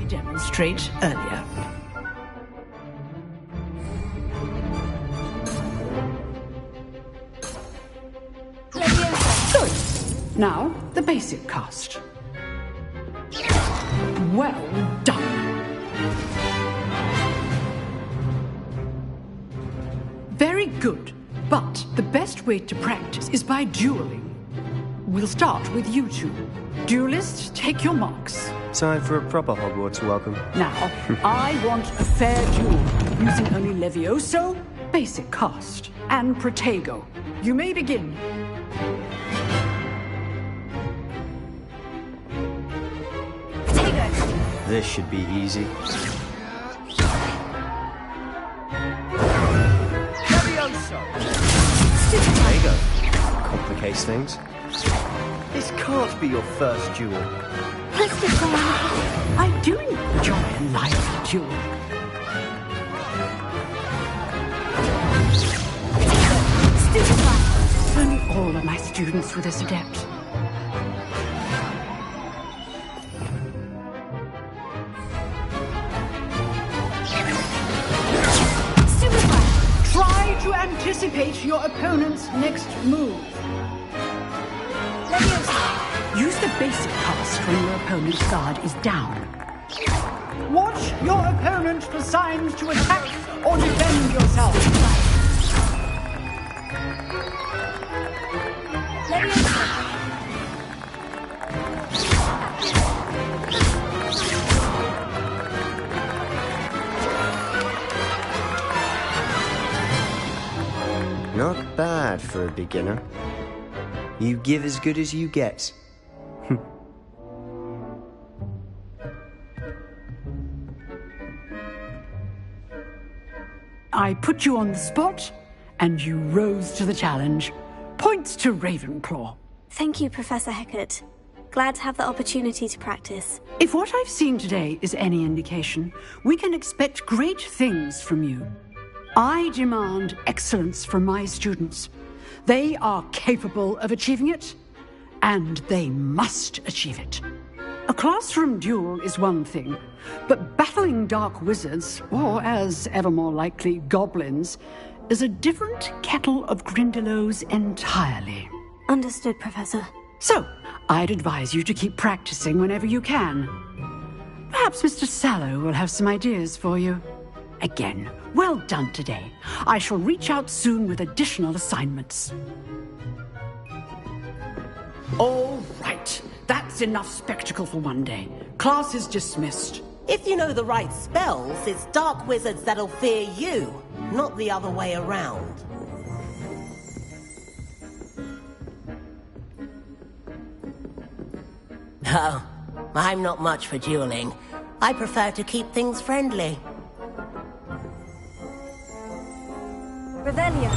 Demonstrate earlier. Good. Now, the basic cast. Well done. Very good, but the best way to practice is by dueling. We'll start with you two. Duelists, take your marks. Time for a proper Hogwarts welcome. Now, I want a fair duel, using only Levioso, basic cast, and Protego. You may begin. Protego. This should be easy. Levioso! Protego. Complicates things. This can't be your first duel. I do enjoy a lively duel. If only all of my students were this adept. Try to anticipate your opponent's next move. Use the basic cast when your opponent's guard is down. Watch your opponent for signs to attack or defend yourself. Not bad for a beginner. You give as good as you get. I put you on the spot, and you rose to the challenge. Points to Ravenclaw. Thank you, Professor Hecat. Glad to have the opportunity to practice. If what I've seen today is any indication, we can expect great things from you. I demand excellence from my students. They are capable of achieving it, and they must achieve it. A classroom duel is one thing, but battling dark wizards, or as ever more likely, goblins, is a different kettle of Grindylows entirely. Understood, Professor. So, I'd advise you to keep practicing whenever you can. Perhaps Mr. Sallow will have some ideas for you. Again, well done today. I shall reach out soon with additional assignments. All right. That's enough spectacle for one day. Class is dismissed. If you know the right spells, it's dark wizards that'll fear you, not the other way around. Oh, I'm not much for dueling. I prefer to keep things friendly. Revelio.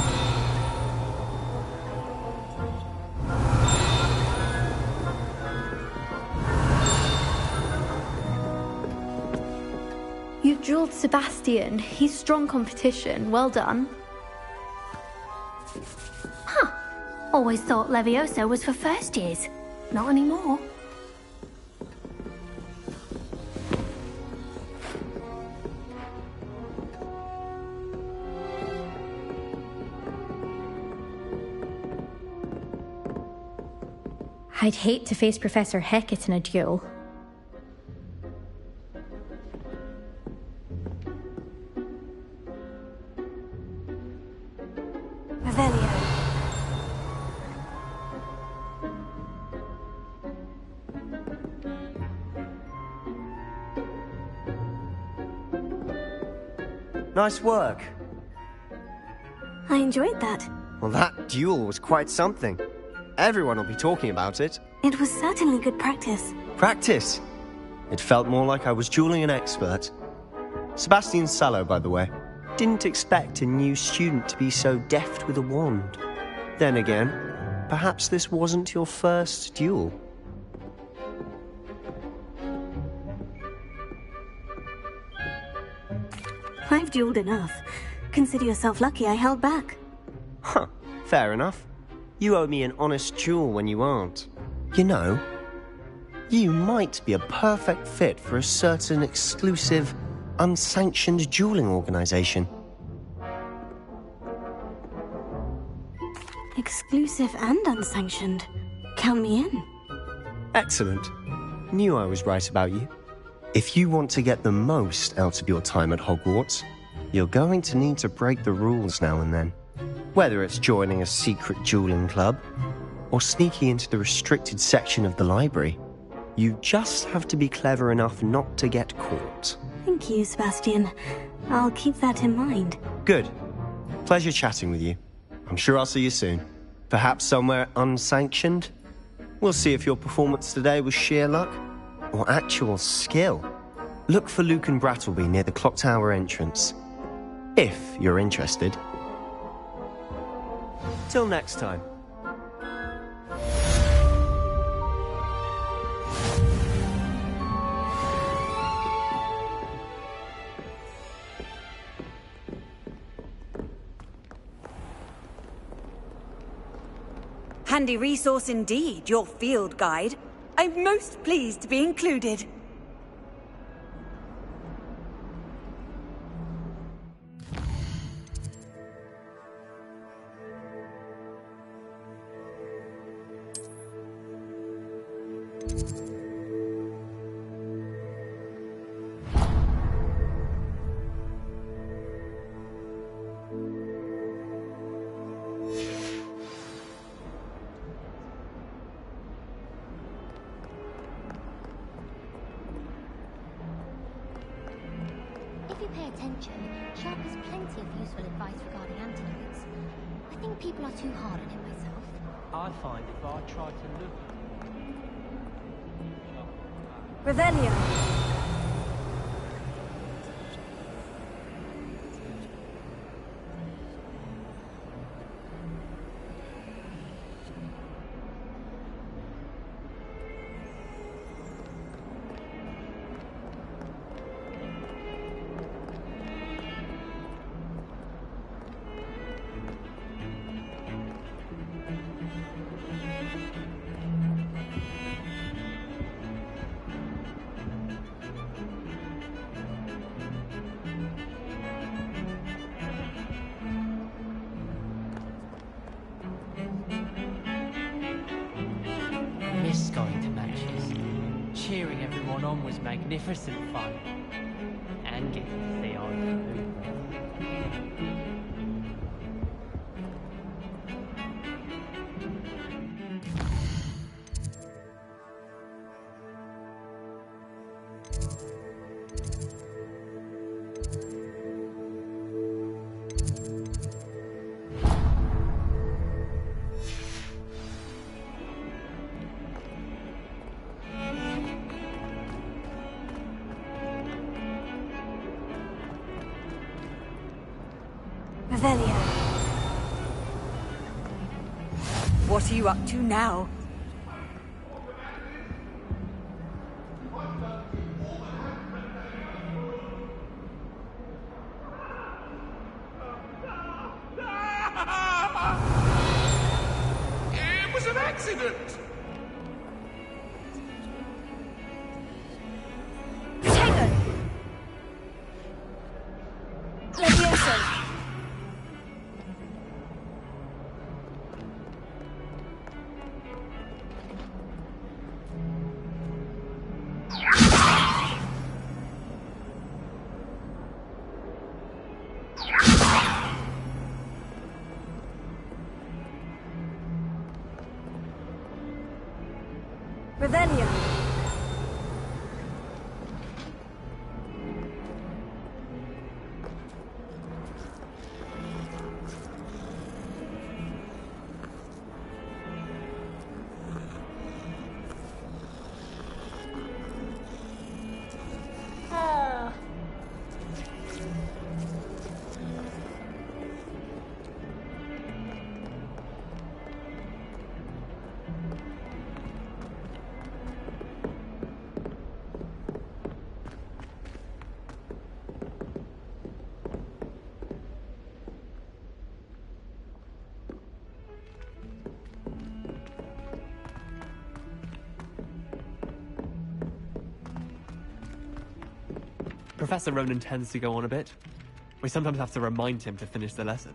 You've dueled Sebastian. He's strong competition. Well done. Huh. Always thought Levioso was for first years. Not anymore. I'd hate to face Professor Hecat in a duel. Revelio. Nice work. I enjoyed that. Well, that duel was quite something. Everyone will be talking about it. It was certainly good practice. Practice? It felt more like I was dueling an expert. Sebastian Sallow, by the way. Didn't expect a new student to be so deft with a wand. Then again, perhaps this wasn't your first duel. I've dueled enough. Consider yourself lucky I held back. Huh, fair enough. You owe me an honest duel when you aren't. You know, you might be a perfect fit for a certain exclusive, unsanctioned dueling organization. Exclusive and unsanctioned. Count me in. Excellent. Knew I was right about you. If you want to get the most out of your time at Hogwarts, you're going to need to break the rules now and then. Whether it's joining a secret dueling club, or sneaking into the restricted section of the library, you just have to be clever enough not to get caught. Thank you, Sebastian. I'll keep that in mind. Good. Pleasure chatting with you. I'm sure I'll see you soon. Perhaps somewhere unsanctioned? We'll see if your performance today was sheer luck, or actual skill. Look for Luke and Brattleby near the clock tower entrance. If you're interested. Till next time. Handy resource indeed, your field guide. I'm most pleased to be included. If you pay attention, Sharp has plenty of useful advice regarding antidotes. I think people are too hard on him myself. I find if I try to look... Revelio. this going to matches. Cheering everyone on was magnificent fun. And getting to see our food. Revelio. What are you up to now? It was an accident! Revelio. Professor Ronan tends to go on a bit. We sometimes have to remind him to finish the lesson.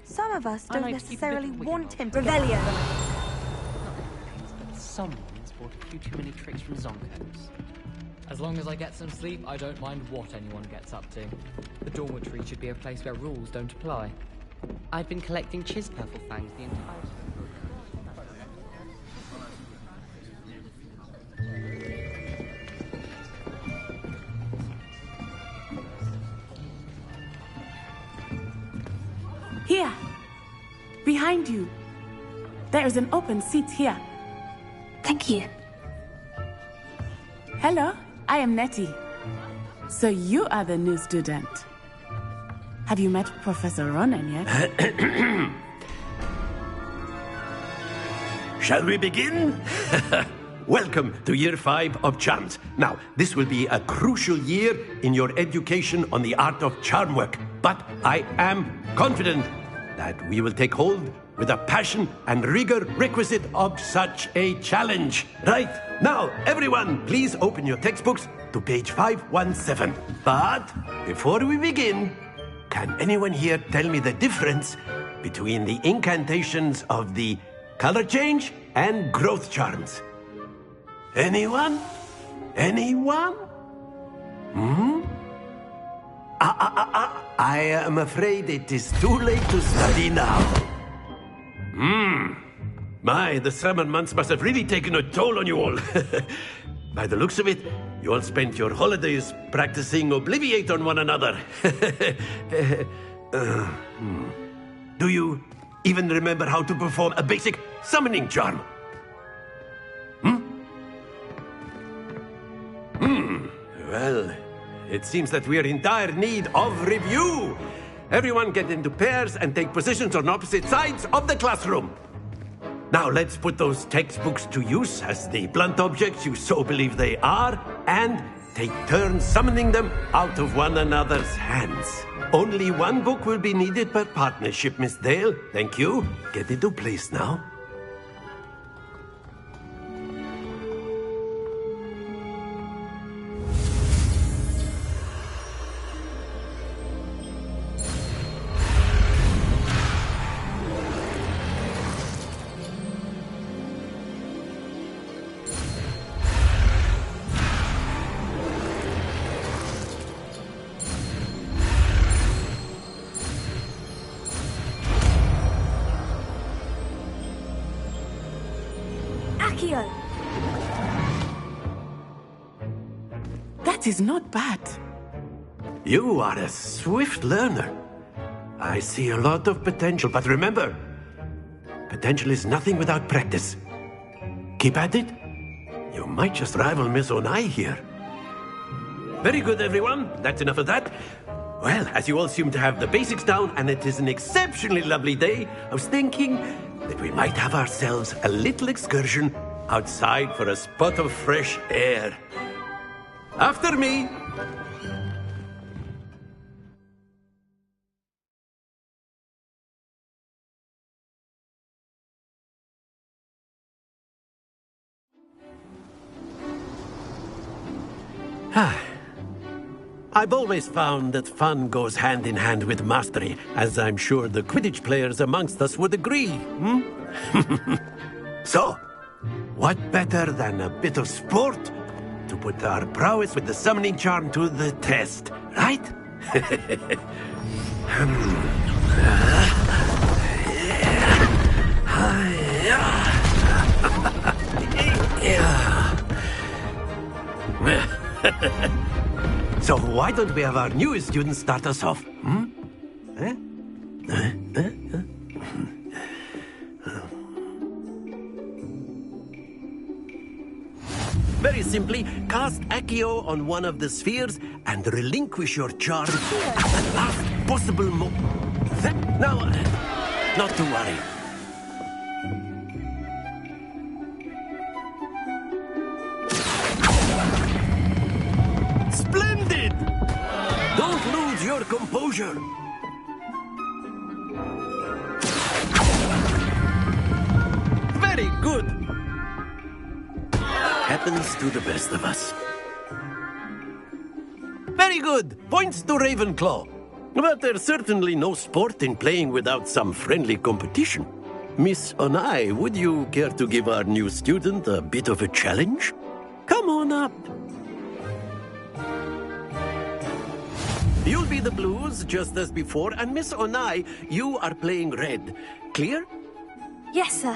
Some of us don't necessarily want him to Revelio. But someone's bought a few too many tricks from Zonkos. As long as I get some sleep, I don't mind what anyone gets up to. The dormitory should be a place where rules don't apply. I've been collecting Chispurple fangs the entire time. Here, behind you. There is an open seat here. Thank you. Hello, I am Nettie. So you are the new student. Have you met Professor Ronan yet? Shall we begin? Welcome to Year 5 of Charms. Now, this will be a crucial year in your education on the art of charm work. But I am confident that we will take hold with the passion and rigor requisite of such a challenge. Right, now, everyone, please open your textbooks to page 517. But before we begin, can anyone here tell me the difference between the incantations of the color change and growth charms? Anyone? Anyone? I am afraid it is too late to study now. My, the summer months must have really taken a toll on you all. By the looks of it, you all spent your holidays practicing Obliviate on one another. Do you even remember how to perform a basic summoning charm? Well, it seems that we are in dire need of review. Everyone get into pairs and take positions on opposite sides of the classroom. Now let's put those textbooks to use as the blunt objects you so believe they are, and take turns summoning them out of one another's hands. Only one book will be needed per partnership, Miss Dale. Thank you. Get into place now. Accio! That is not bad. You are a swift learner. I see a lot of potential, but remember, potential is nothing without practice. Keep at it. You might just rival Miss Onai here. Very good, everyone. That's enough of that. Well, as you all seem to have the basics down, and it is an exceptionally lovely day, I was thinking that we might have ourselves a little excursion outside for a spot of fresh air. After me. I've always found that fun goes hand in hand with mastery, as I'm sure the Quidditch players amongst us would agree. So, what better than a bit of sport to put our prowess with the summoning charm to the test, right? So why don't we have our newest student start us off? Very simply, cast Accio on one of the spheres and relinquish your charm at the last possible moment. Now, not to worry. Splendid! Don't lose your composure. Very good. Happens to the best of us. Very good. Points to Ravenclaw. But there's certainly no sport in playing without some friendly competition. Miss Onai, would you care to give our new student a bit of a challenge? Come on up. You'll be the blues, just as before, and Miss Onai, you are playing red. Clear? Yes, sir.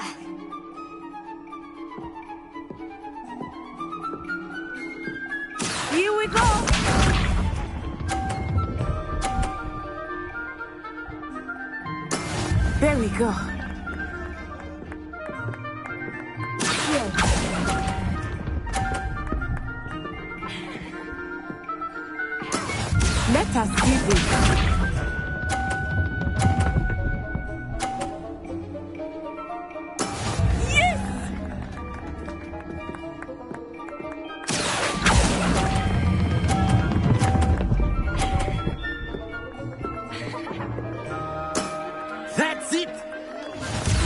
Here we go! There we go. Let us do this. Yes! That's it!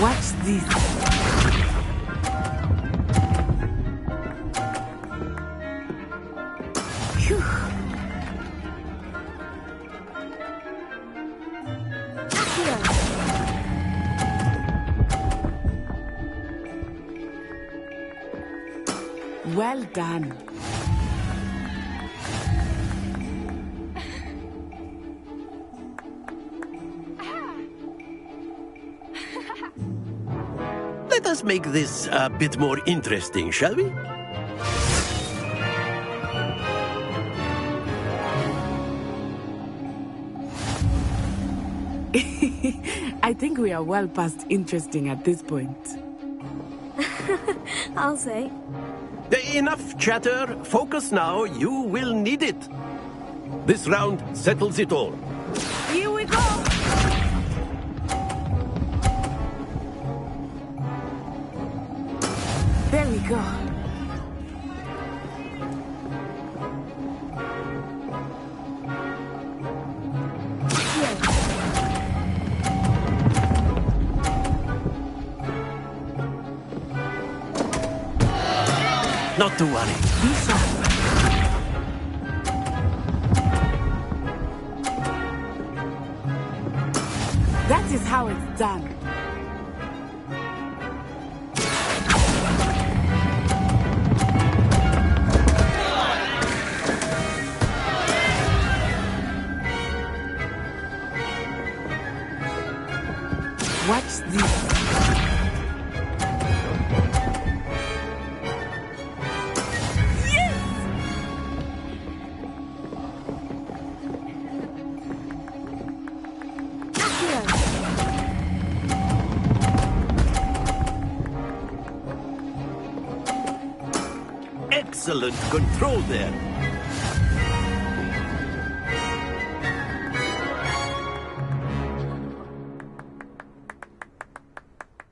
Watch this. Phew. Well done. Let us make this a bit more interesting, shall we? I think we are well past interesting at this point. I'll say. Enough chatter. Focus now. You will need it. This round settles it all. Here we go! There we go. Not to worry. Be sharp. That is how it's done. Watch this. Excellent control there.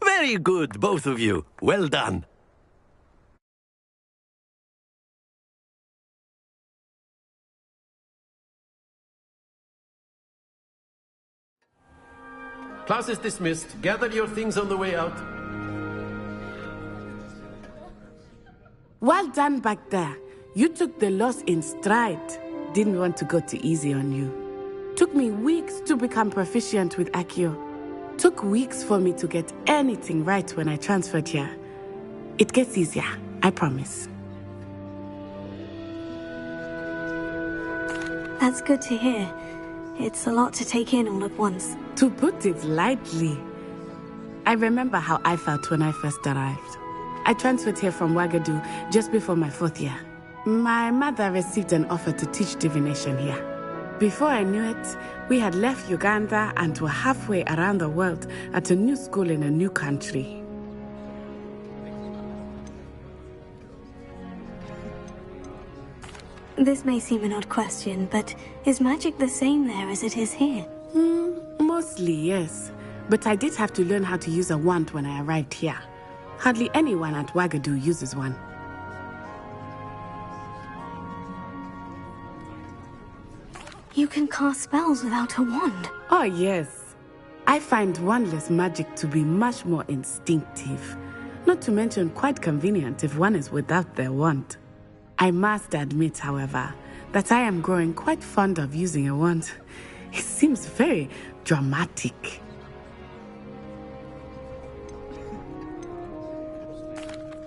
Very good, both of you. Well done. Class is dismissed. Gather your things on the way out. Well done back there. You took the loss in stride. Didn't want to go too easy on you. Took me weeks to become proficient with Accio. Took weeks for me to get anything right when I transferred here. It gets easier, I promise. That's good to hear. It's a lot to take in all at once. To put it lightly, I remember how I felt when I first arrived. I transferred here from Ouagadougou just before my 4th year. My mother received an offer to teach divination here. Before I knew it, we had left Uganda and were halfway around the world at a new school in a new country. This may seem an odd question, but is magic the same there as it is here? Mostly, yes. But I did have to learn how to use a wand when I arrived here. Hardly anyone at Ouagadougou uses one. You can cast spells without a wand. Oh, yes. I find wandless magic to be much more instinctive. Not to mention quite convenient if one is without their wand. I must admit, however, that I am growing quite fond of using a wand. It seems very dramatic.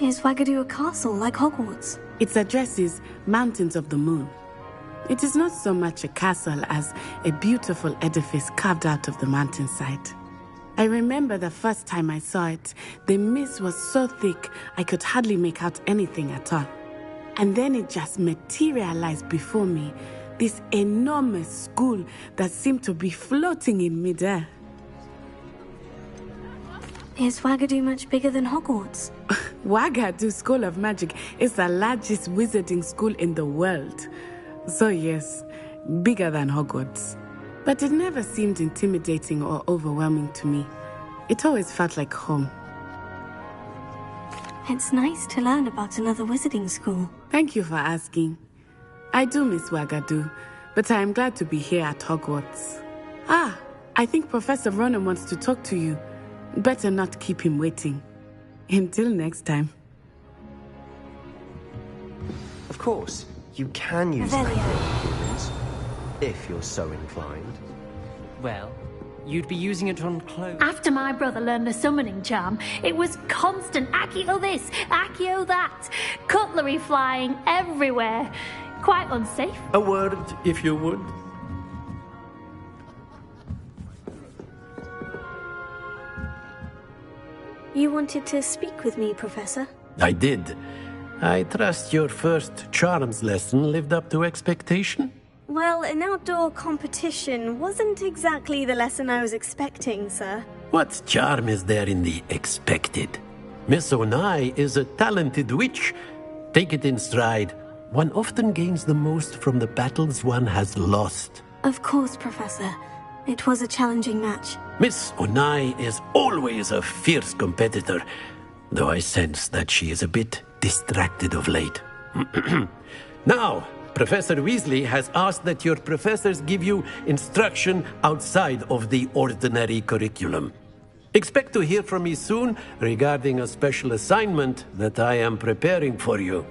Is Ouagadougou a castle like Hogwarts? Its address is Mountains of the Moon. It is not so much a castle as a beautiful edifice carved out of the mountainside. I remember the first time I saw it, the mist was so thick I could hardly make out anything at all. And then it just materialized before me, this enormous school that seemed to be floating in midair. Is Ouagadougou much bigger than Hogwarts? Ouagadougou School of Magic is the largest wizarding school in the world. So yes, bigger than Hogwarts. But it never seemed intimidating or overwhelming to me. It always felt like home. It's nice to learn about another wizarding school. Thank you for asking. I do miss Ouagadougou, but I am glad to be here at Hogwarts. Ah, I think Professor Ronan wants to talk to you. Better not keep him waiting. Until next time. Of course, you can use that if you're so inclined. Well, you'd be using it on clothes. After my brother learned the summoning charm, it was constant Accio this, Accio that. Cutlery flying everywhere. Quite unsafe. A word, if you would. You wanted to speak with me, Professor? I did. I trust your first charms lesson lived up to expectation? Well, an outdoor competition wasn't exactly the lesson I was expecting, sir. What charm is there in the expected? Miss Onai is a talented witch. Take it in stride. One often gains the most from the battles one has lost. Of course, Professor. It was a challenging match. Miss Onai is always a fierce competitor, though I sense that she is a bit distracted of late. Now, Professor Weasley has asked that your professors give you instruction outside of the ordinary curriculum. Expect to hear from me soon regarding a special assignment that I am preparing for you.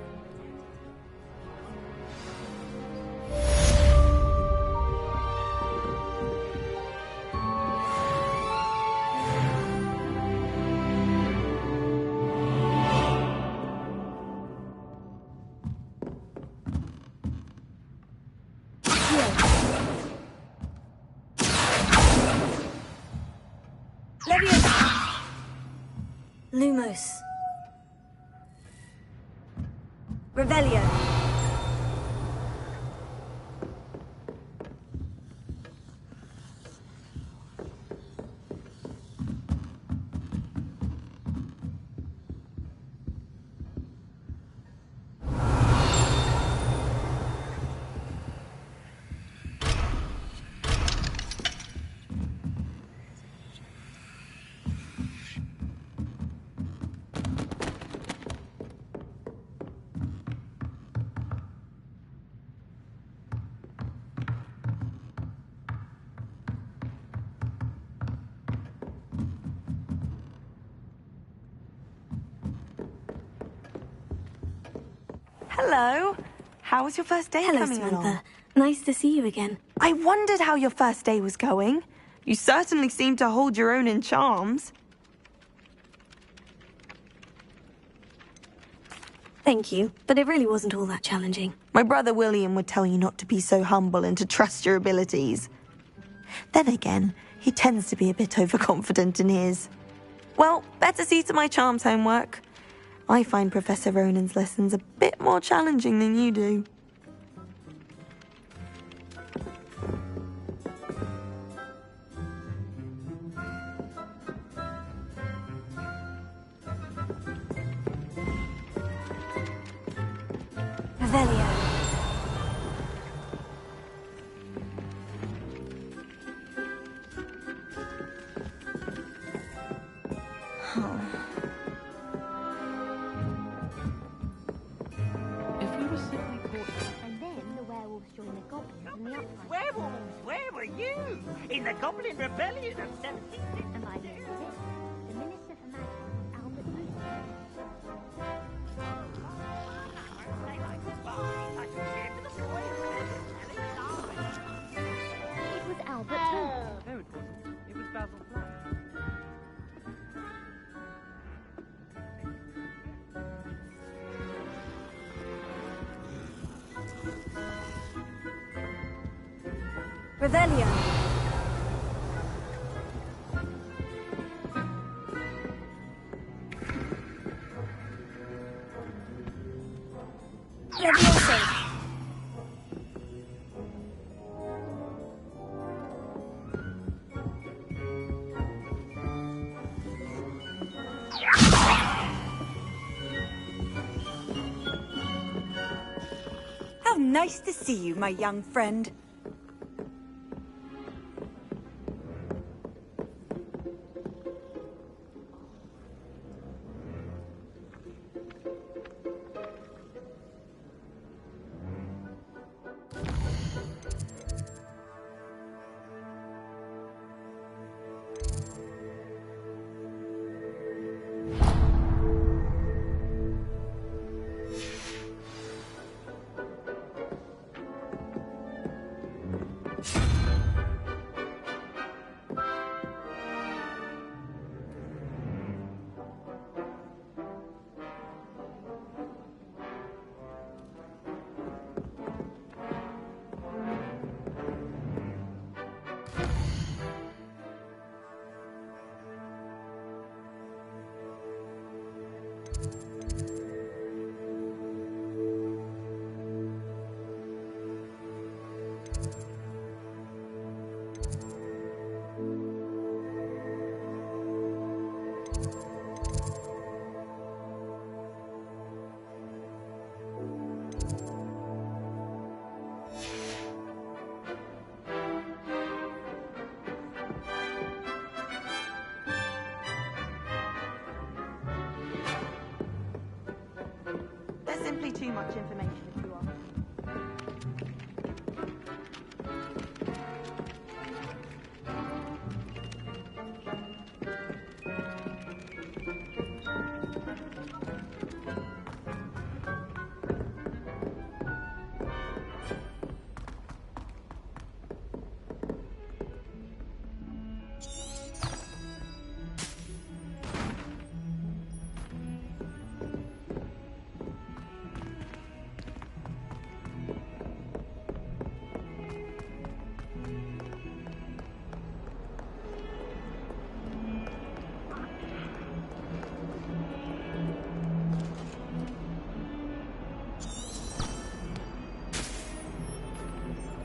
Lumos. Revelio. Hello. How was your first day Hello, coming Samantha. along? Nice to see you again. I wondered how your first day was going. You certainly seem to hold your own in charms. Thank you, but it really wasn't all that challenging. My brother William would tell you not to be so humble and to trust your abilities. Then again, he tends to be a bit overconfident in his. Well, better see to my charms homework. I find Professor Ronan's lessons a bit more challenging than you do. Revelio. If we were simply caught... And then the werewolves joined the goblins in the uprising. Werewolves, where were you? In the Goblin Rebellion of 1762. And by the end of it, the Minister for Magic, Albert Booth. It was Albert Booth. No, it wasn't. It was Basil Flack. Revelio. Leviosa. How nice to see you, my young friend. There's simply too much information if you are.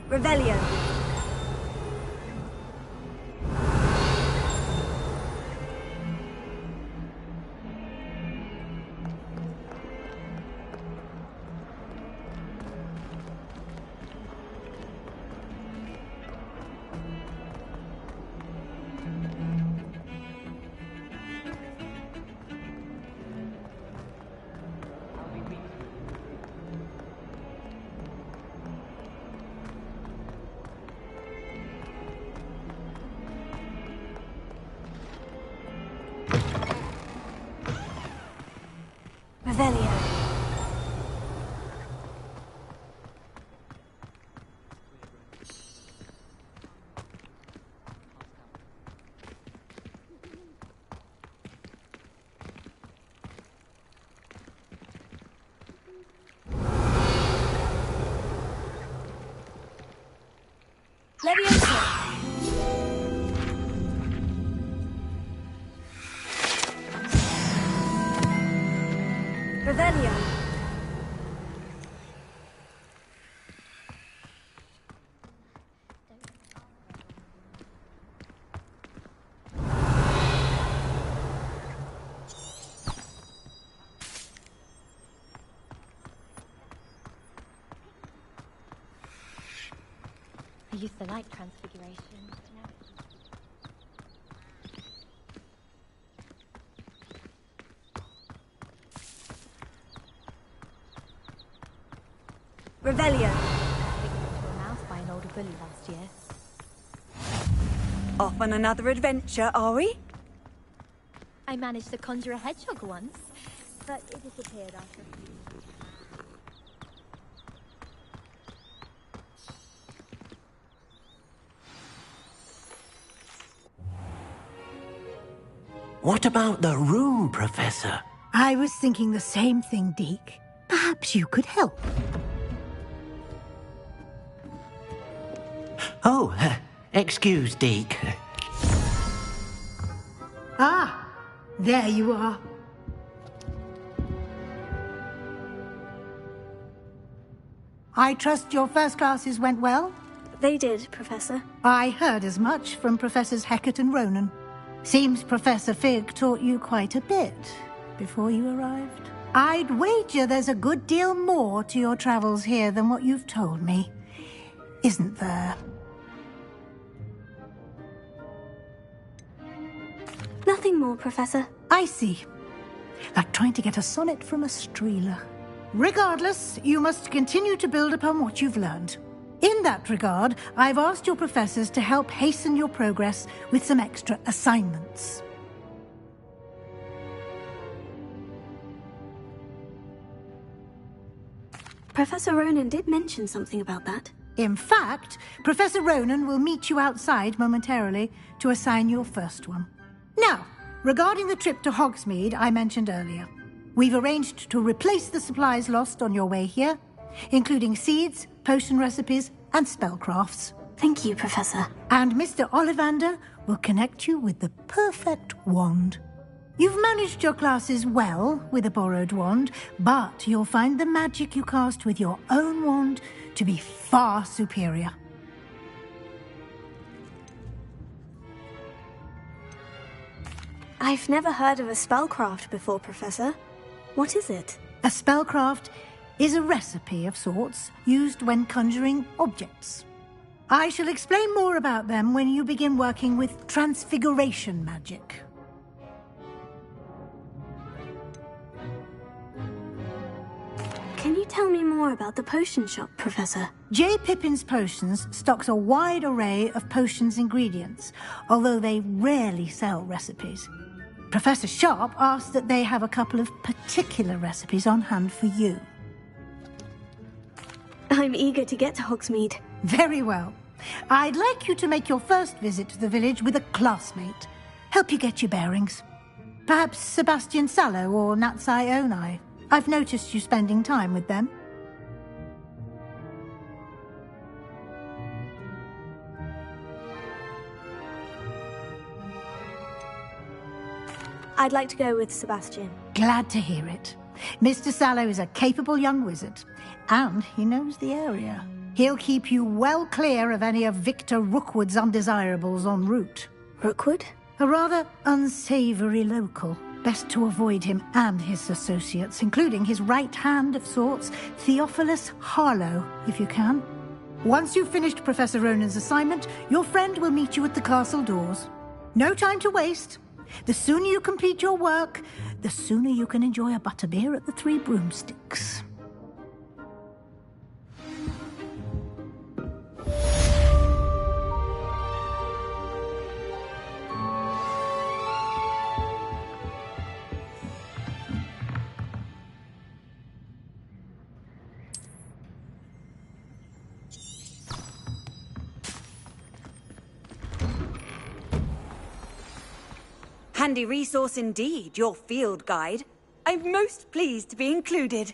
Revelio. Leviosa! Revelio! I used to like transfiguration, but now Revelio! Figured into a mouse by an older bully last year. Off on another adventure, are we? I managed to conjure a hedgehog once, but it disappeared after a few. What about the room, Professor? I was thinking the same thing, Deke. Perhaps you could help. Oh, excuse, Deke. Ah, there you are. I trust your first classes went well? They did, Professor. I heard as much from Professors Hecat and Ronan. Seems Professor Fig taught you quite a bit before you arrived. I'd wager there's a good deal more to your travels here than what you've told me. Isn't there? Nothing more, Professor. I see. Like trying to get a sonnet from a streeler. Regardless, you must continue to build upon what you've learned. In that regard, I've asked your professors to help hasten your progress with some extra assignments. Professor Ronan did mention something about that. In fact, Professor Ronan will meet you outside momentarily to assign your first one. Now, regarding the trip to Hogsmeade I mentioned earlier, we've arranged to replace the supplies lost on your way here, including seeds, potion recipes, and spellcrafts. Thank you, Professor. And Mr. Ollivander will connect you with the perfect wand. You've managed your classes well with a borrowed wand, but you'll find the magic you cast with your own wand to be far superior. I've never heard of a spellcraft before, Professor. What is it? A spellcraft is a recipe of sorts used when conjuring objects. I shall explain more about them when you begin working with transfiguration magic. Can you tell me more about the potion shop, Professor? J. Pippin's Potions stocks a wide array of potions ingredients, although they rarely sell recipes. Professor Sharp asked that they have a couple of particular recipes on hand for you. I'm eager to get to Hogsmeade. Very well. I'd like you to make your first visit to the village with a classmate. Help you get your bearings. Perhaps Sebastian Sallow or Natsai Onai. I've noticed you spending time with them. I'd like to go with Sebastian. Glad to hear it. Mr. Sallow is a capable young wizard, and he knows the area. He'll keep you well clear of any of Victor Rookwood's undesirables en route. Rookwood? A rather unsavory local. Best to avoid him and his associates, including his right hand of sorts, Theophilus Harlow, if you can. Once you've finished Professor Ronan's assignment, your friend will meet you at the castle doors. No time to waste. The sooner you complete your work, the sooner you can enjoy a butterbeer at the Three Broomsticks. Handy resource indeed, your field guide. I'm most pleased to be included.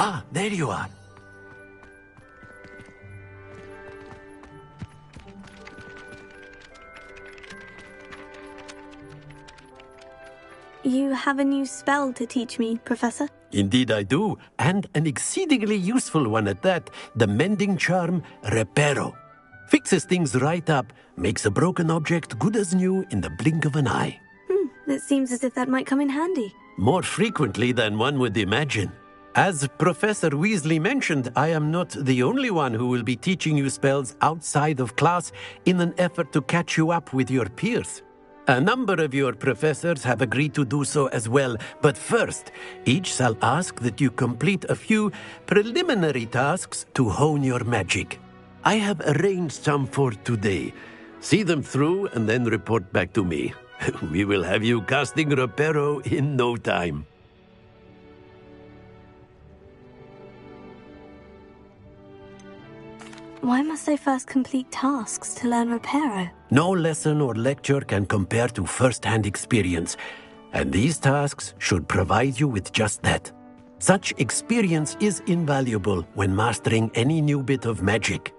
Ah, there you are. You have a new spell to teach me, Professor? Indeed I do, and an exceedingly useful one at that. The mending charm, Reparo. Fixes things right up, makes a broken object good as new in the blink of an eye. It seems as if that might come in handy. More frequently than one would imagine. As Professor Weasley mentioned, I am not the only one who will be teaching you spells outside of class in an effort to catch you up with your peers. A number of your professors have agreed to do so as well, but first, each shall ask that you complete a few preliminary tasks to hone your magic. I have arranged some for today. See them through and then report back to me. We will have you casting Reparo in no time. Why must I first complete tasks to learn Reparo? No lesson or lecture can compare to first-hand experience, and these tasks should provide you with just that. Such experience is invaluable when mastering any new bit of magic.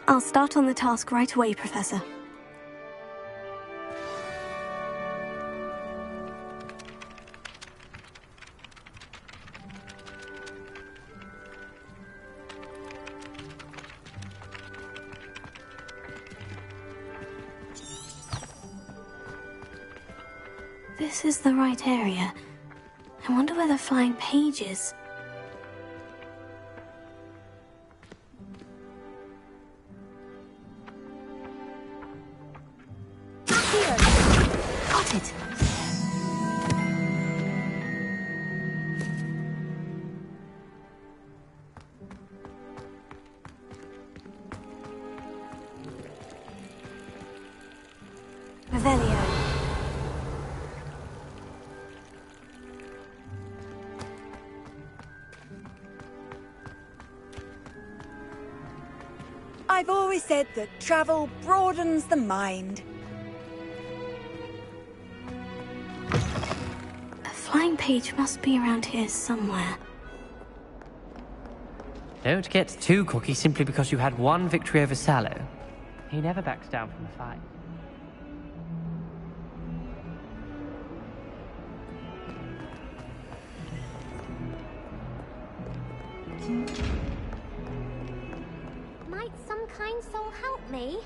I'll start on the task right away, Professor. This is the right area. I wonder where the flying page is. Here! Got it! Revelio. I've always said that travel broadens the mind. A flying page must be around here somewhere. Don't get too cocky simply because you had one victory over Sallow. He never backs down from a fight. Might some kind soul help me?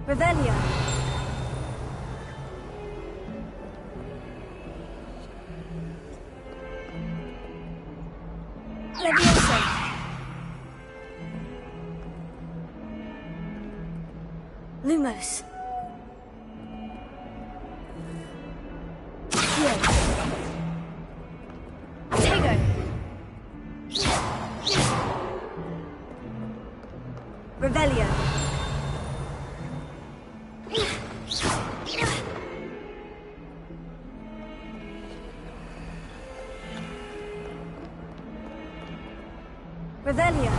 Revelio. Leviosa. Lumos. Tego. Revelio. Revelio.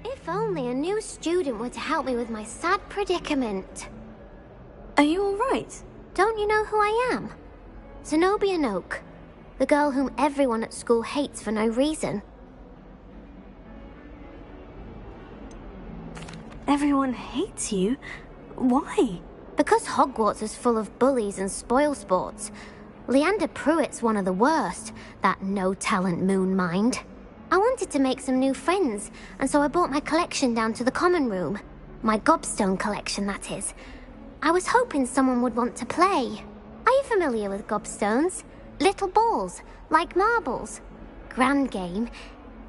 If only a new student were to help me with my sad predicament. Are you all right? Don't you know who I am? Zenobia Noak, the girl whom everyone at school hates for no reason. Everyone hates you? Why? Because Hogwarts is full of bullies and spoilsports. Leander Pruitt's one of the worst, that no-talent moon mind. I wanted to make some new friends, and so I brought my collection down to the common room. My gobstone collection, that is. I was hoping someone would want to play. Are you familiar with gobstones? Little balls, like marbles. Grand game.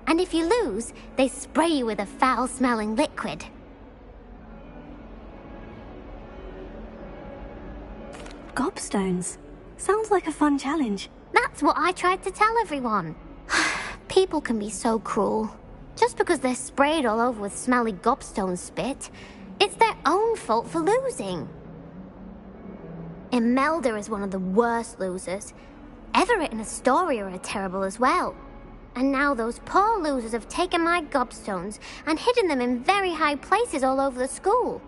And if you lose, they spray you with a foul-smelling liquid. Gobstones? Sounds like a fun challenge. That's what I tried to tell everyone. People can be so cruel. Just because they're sprayed all over with smelly gobstone spit, it's their own fault for losing. Imelda is one of the worst losers. Everett and Astoria are terrible as well. And now those poor losers have taken my gobstones and hidden them in very high places all over the school.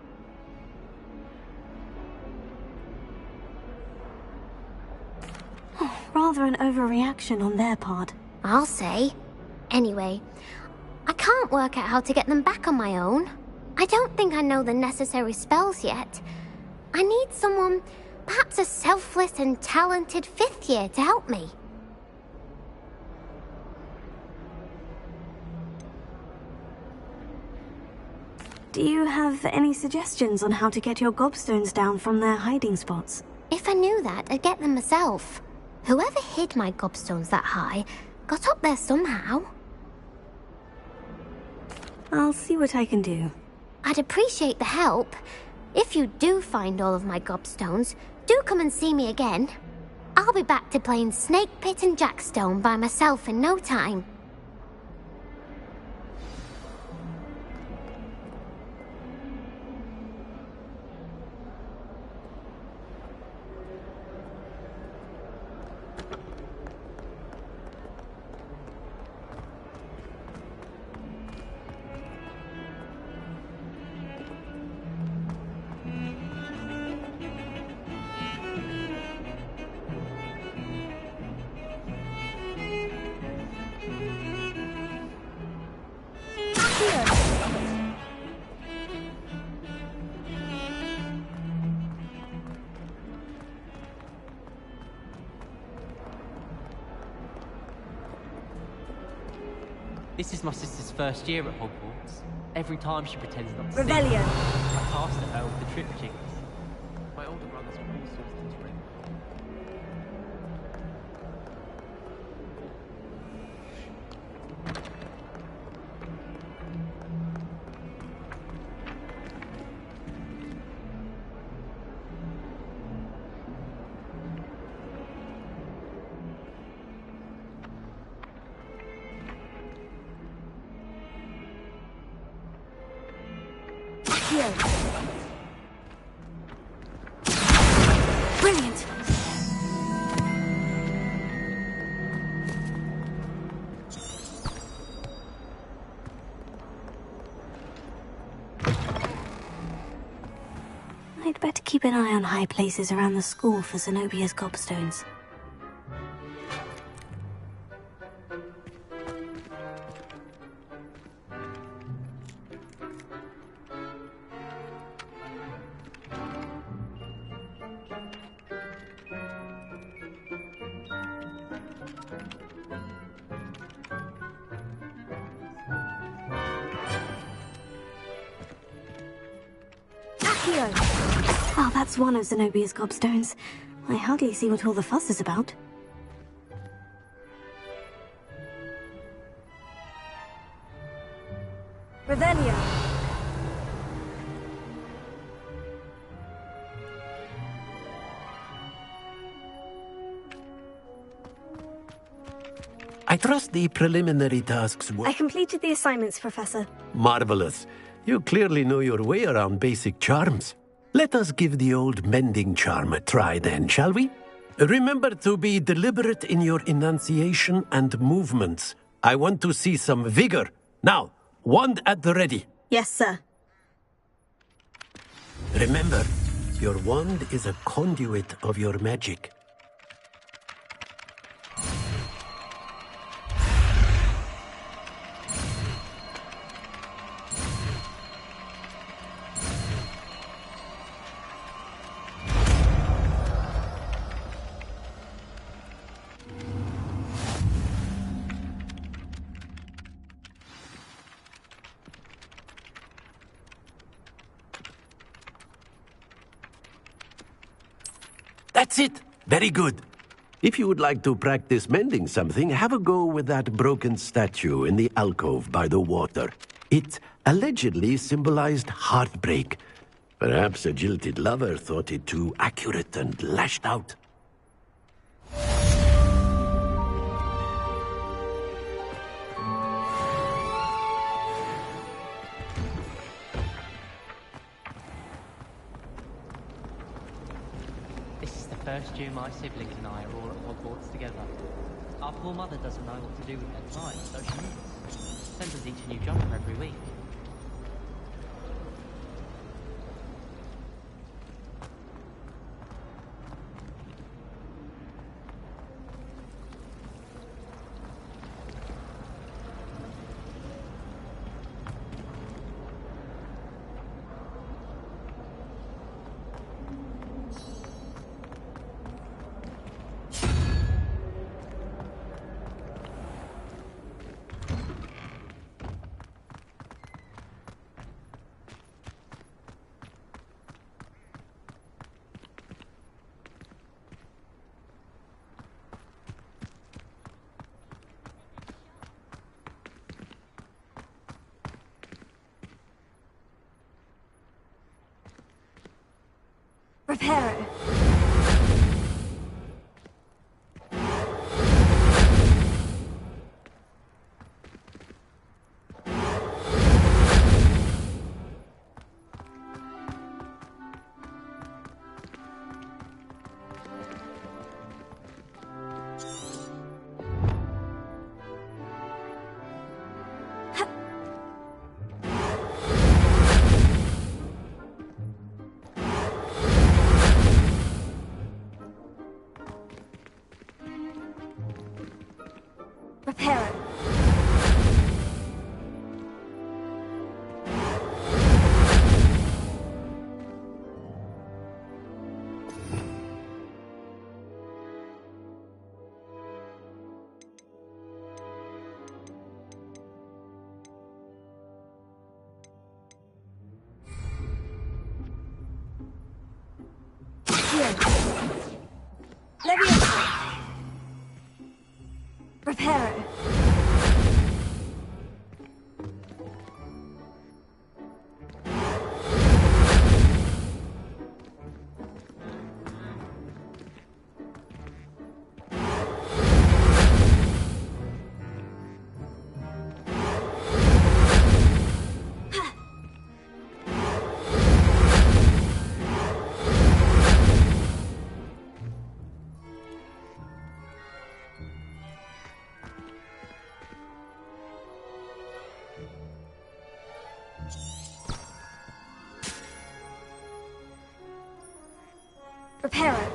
Rather an overreaction on their part. I'll say. Anyway, I can't work out how to get them back on my own. I don't think I know the necessary spells yet. I need someone, perhaps a selfless and talented 5th year to help me. Do you have any suggestions on how to get your gobstones down from their hiding spots? If I knew that, I'd get them myself. Whoever hid my gobstones that high got up there somehow. I'll see what I can do. I'd appreciate the help. If you do find all of my gobstones, do come and see me again. I'll be back to playing Snake Pit and Jackstone by myself in no time. This is my sister's first year at Hogwarts. Every time she pretends not to see Rebellion. me, I pass to her with the triptychs. My older brother's also as ring. Brilliant! I'd better keep an eye on high places around the school for Zenobia's gobstones. Oh, that's one of Zenobia's gobstones. I hardly see what all the fuss is about. Revelio. I trust the preliminary tasks were... I completed the assignments, Professor. Marvelous. You clearly know your way around basic charms. Let us give the old mending charm a try then, shall we? Remember to be deliberate in your enunciation and movements. I want to see some vigor. Now, wand at the ready. Yes, sir. Remember, your wand is a conduit of your magic. That's it. Very good. If you would like to practice mending something, have a go with that broken statue in the alcove by the water. It allegedly symbolized heartbreak. Perhaps a jilted lover thought it too accurate and lashed out. This is the first year my siblings and I are all at Hogwarts together. Our poor mother doesn't know what to do with her time, so she sends us each a new jumper every week. Repair it. Repair it. Here. Leviosa. Repair it. Repair it.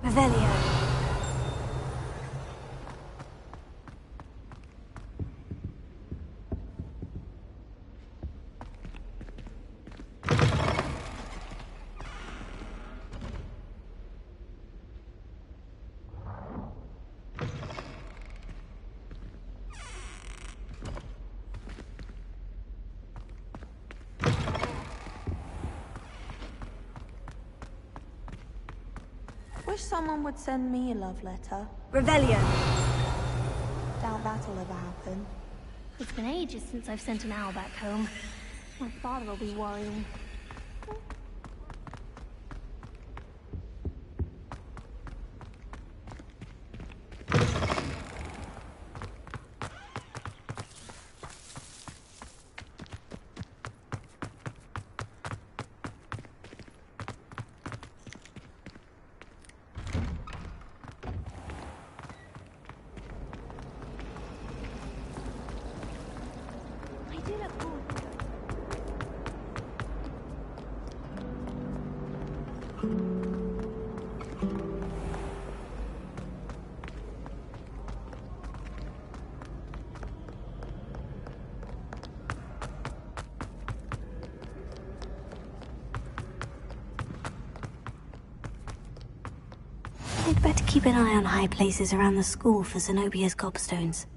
Revelio. Wish someone would send me a love letter. Revelio. Doubt that'll ever happen. It's been ages since I've sent an owl back home. My father will be worrying. I'd better keep an eye on high places around the school for Zenobia's gobstones.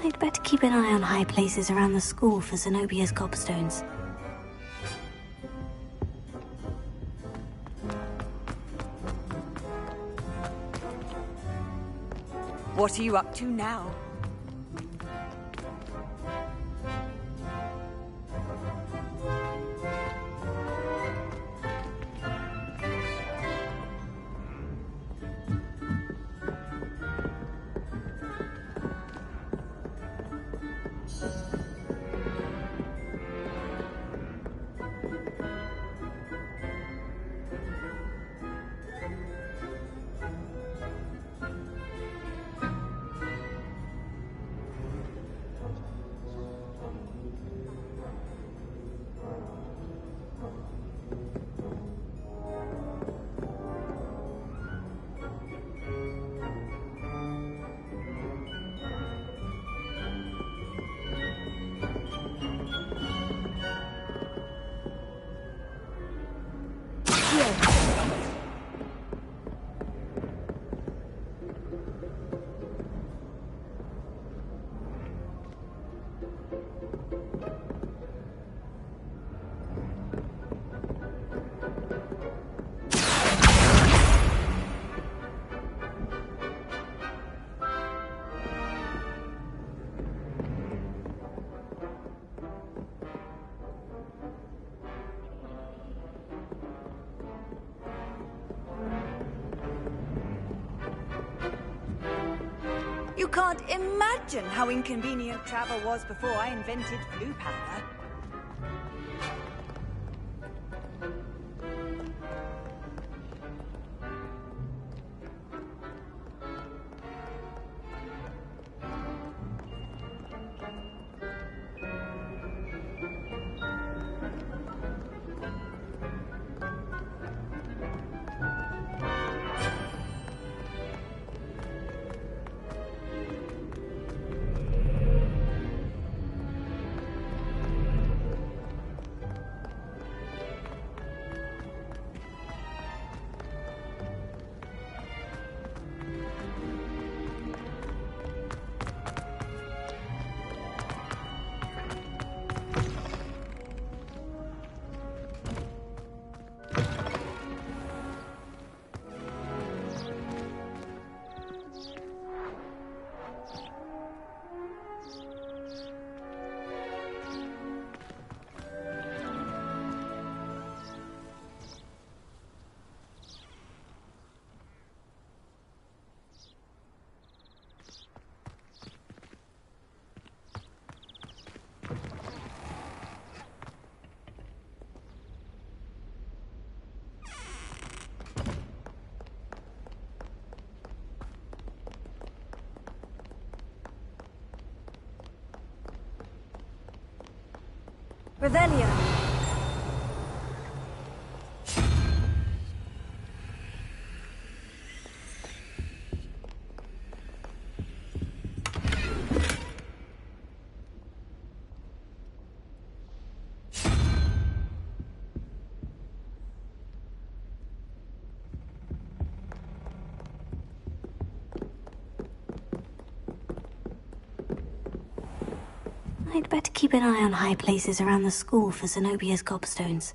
I'd better keep an eye on high places around the school for Zenobia's gobstones. What are you up to now? You can't imagine how inconvenient travel was before I invented blue powder. Revelio. I'd better keep an eye on high places around the school for Zenobia's gobstones.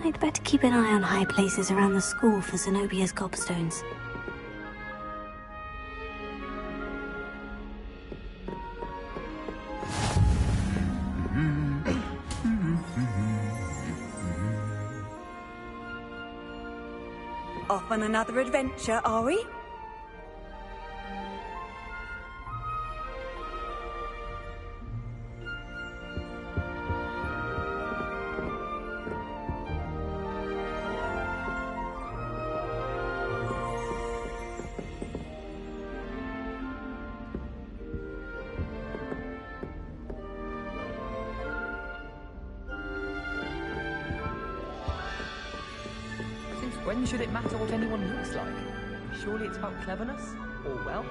I'd better keep an eye on high places around the school for Zenobia's gobstones. Off on another adventure, are we? When should it matter what anyone looks like? Surely it's about cleverness? Or wealth?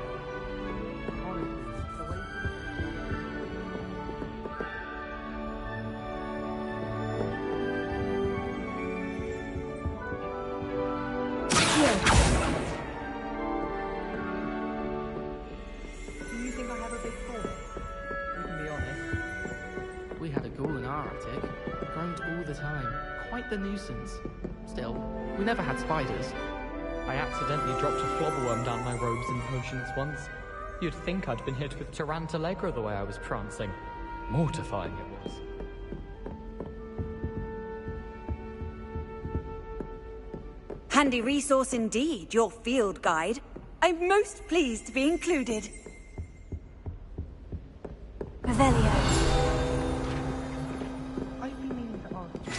Do you think I have a big fall? You can be honest. We had a ghoul in our attic. It groaned all the time. Quite the nuisance. Still, we never had spiders. I accidentally dropped a flobberworm down my robes and potions once. You'd think I'd been hit with Tarantallegra the way I was prancing. Mortifying it was. Handy resource indeed, your field guide. I'm most pleased to be included. Revelio. I've been meaning to ask you.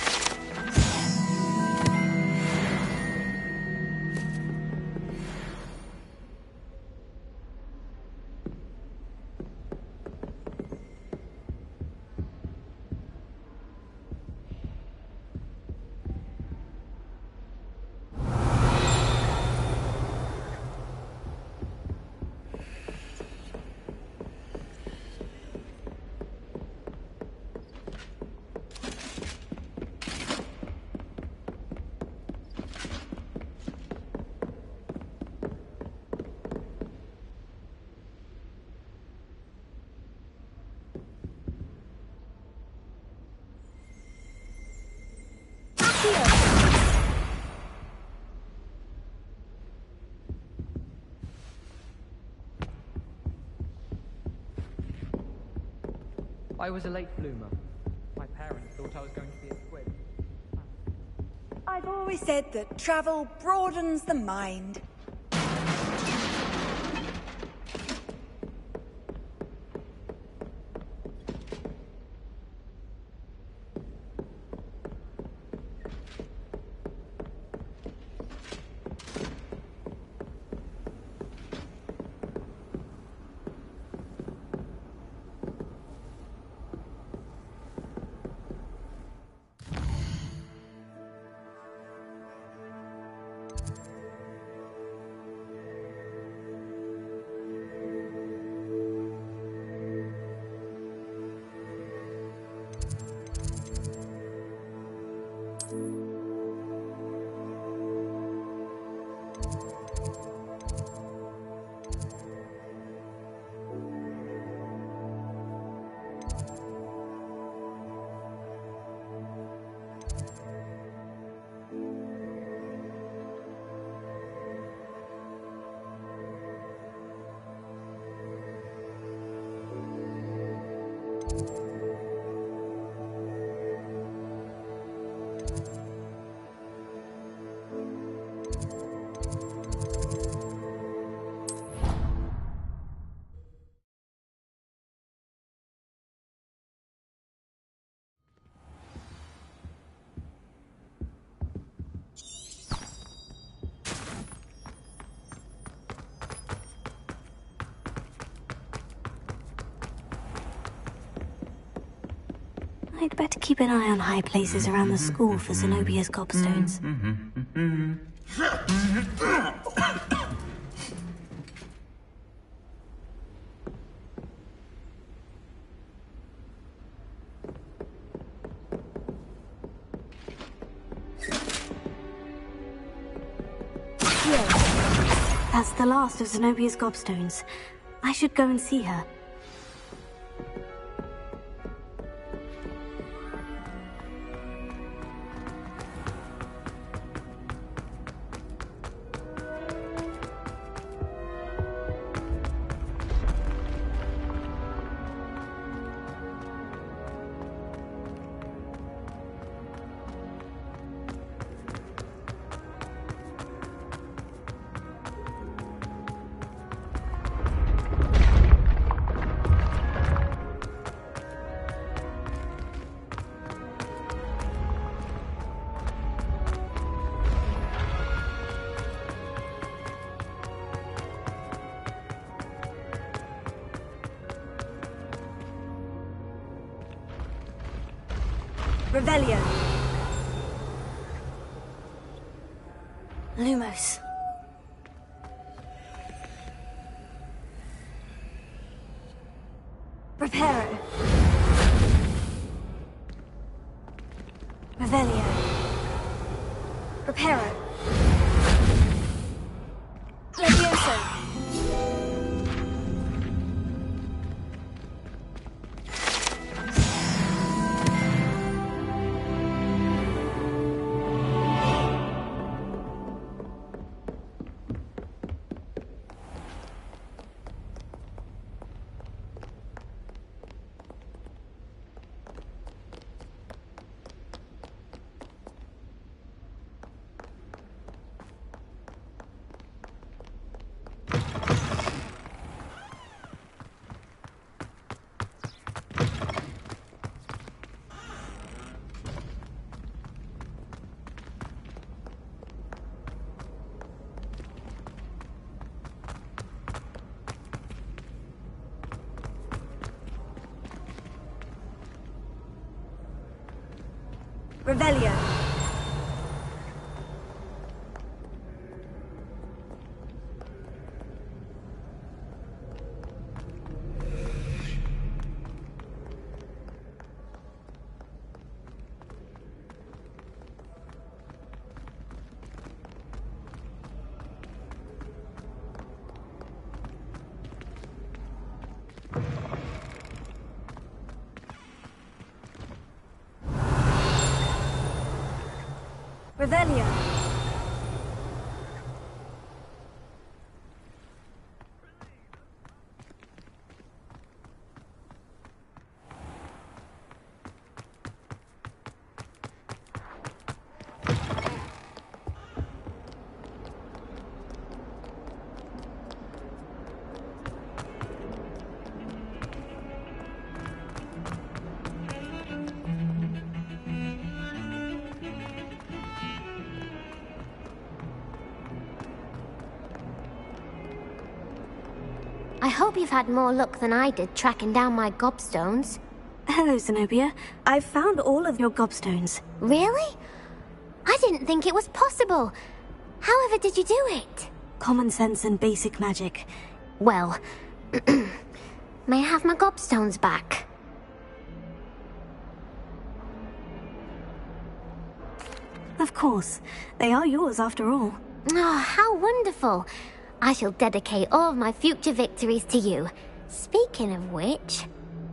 I was a late bloomer. My parents thought I was going to be a twin. I've always said that travel broadens the mind. I'd better keep an eye on high places around the school for Zenobia's gobstones. That's the last of Zenobia's gobstones. I should go and see her. Revelio. Lumos. Reparo. Revelio. Reparo. Levioso. Revelio. Revelio. I hope you've had more luck than I did tracking down my gobstones. Hello, Zenobia. I've found all of your gobstones. Really? I didn't think it was possible. However did you do it? Common sense and basic magic. Well, may I have my gobstones back? Of course. They are yours after all. Oh, how wonderful. I shall dedicate all of my future victories to you. Speaking of which,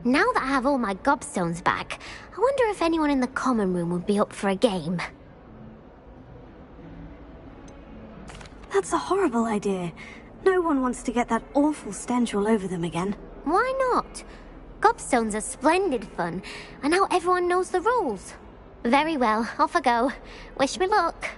now that I have all my gobstones back, I wonder if anyone in the common room would be up for a game. That's a horrible idea. No one wants to get that awful stench all over them again. Why not? Gobstones are splendid fun, and now everyone knows the rules. Very well, off I go. Wish me luck.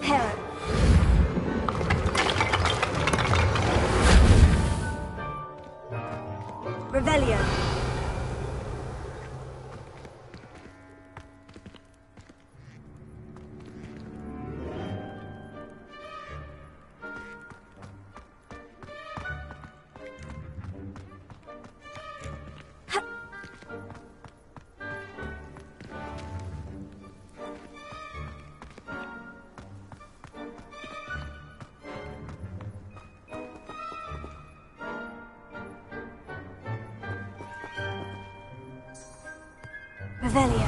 Reparo. Revelio. Revelio.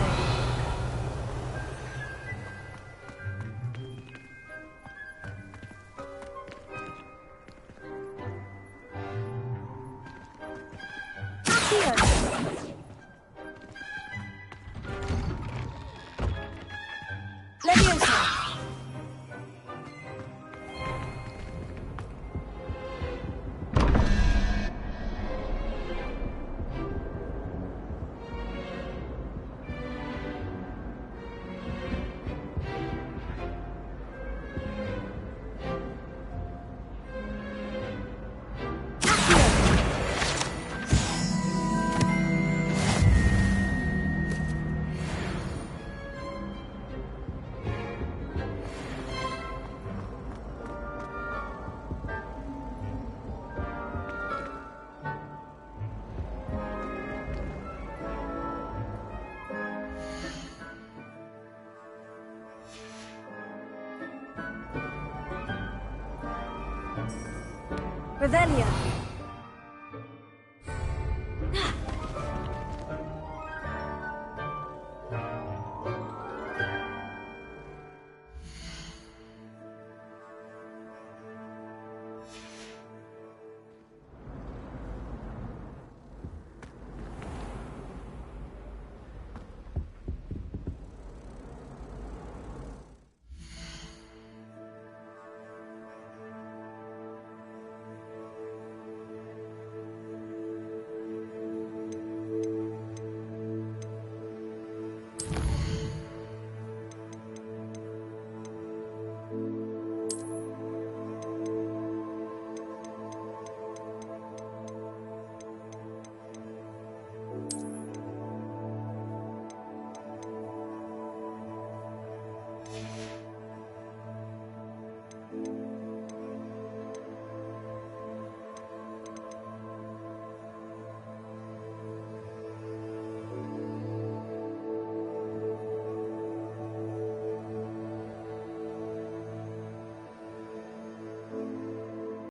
Leviosa. Revelio.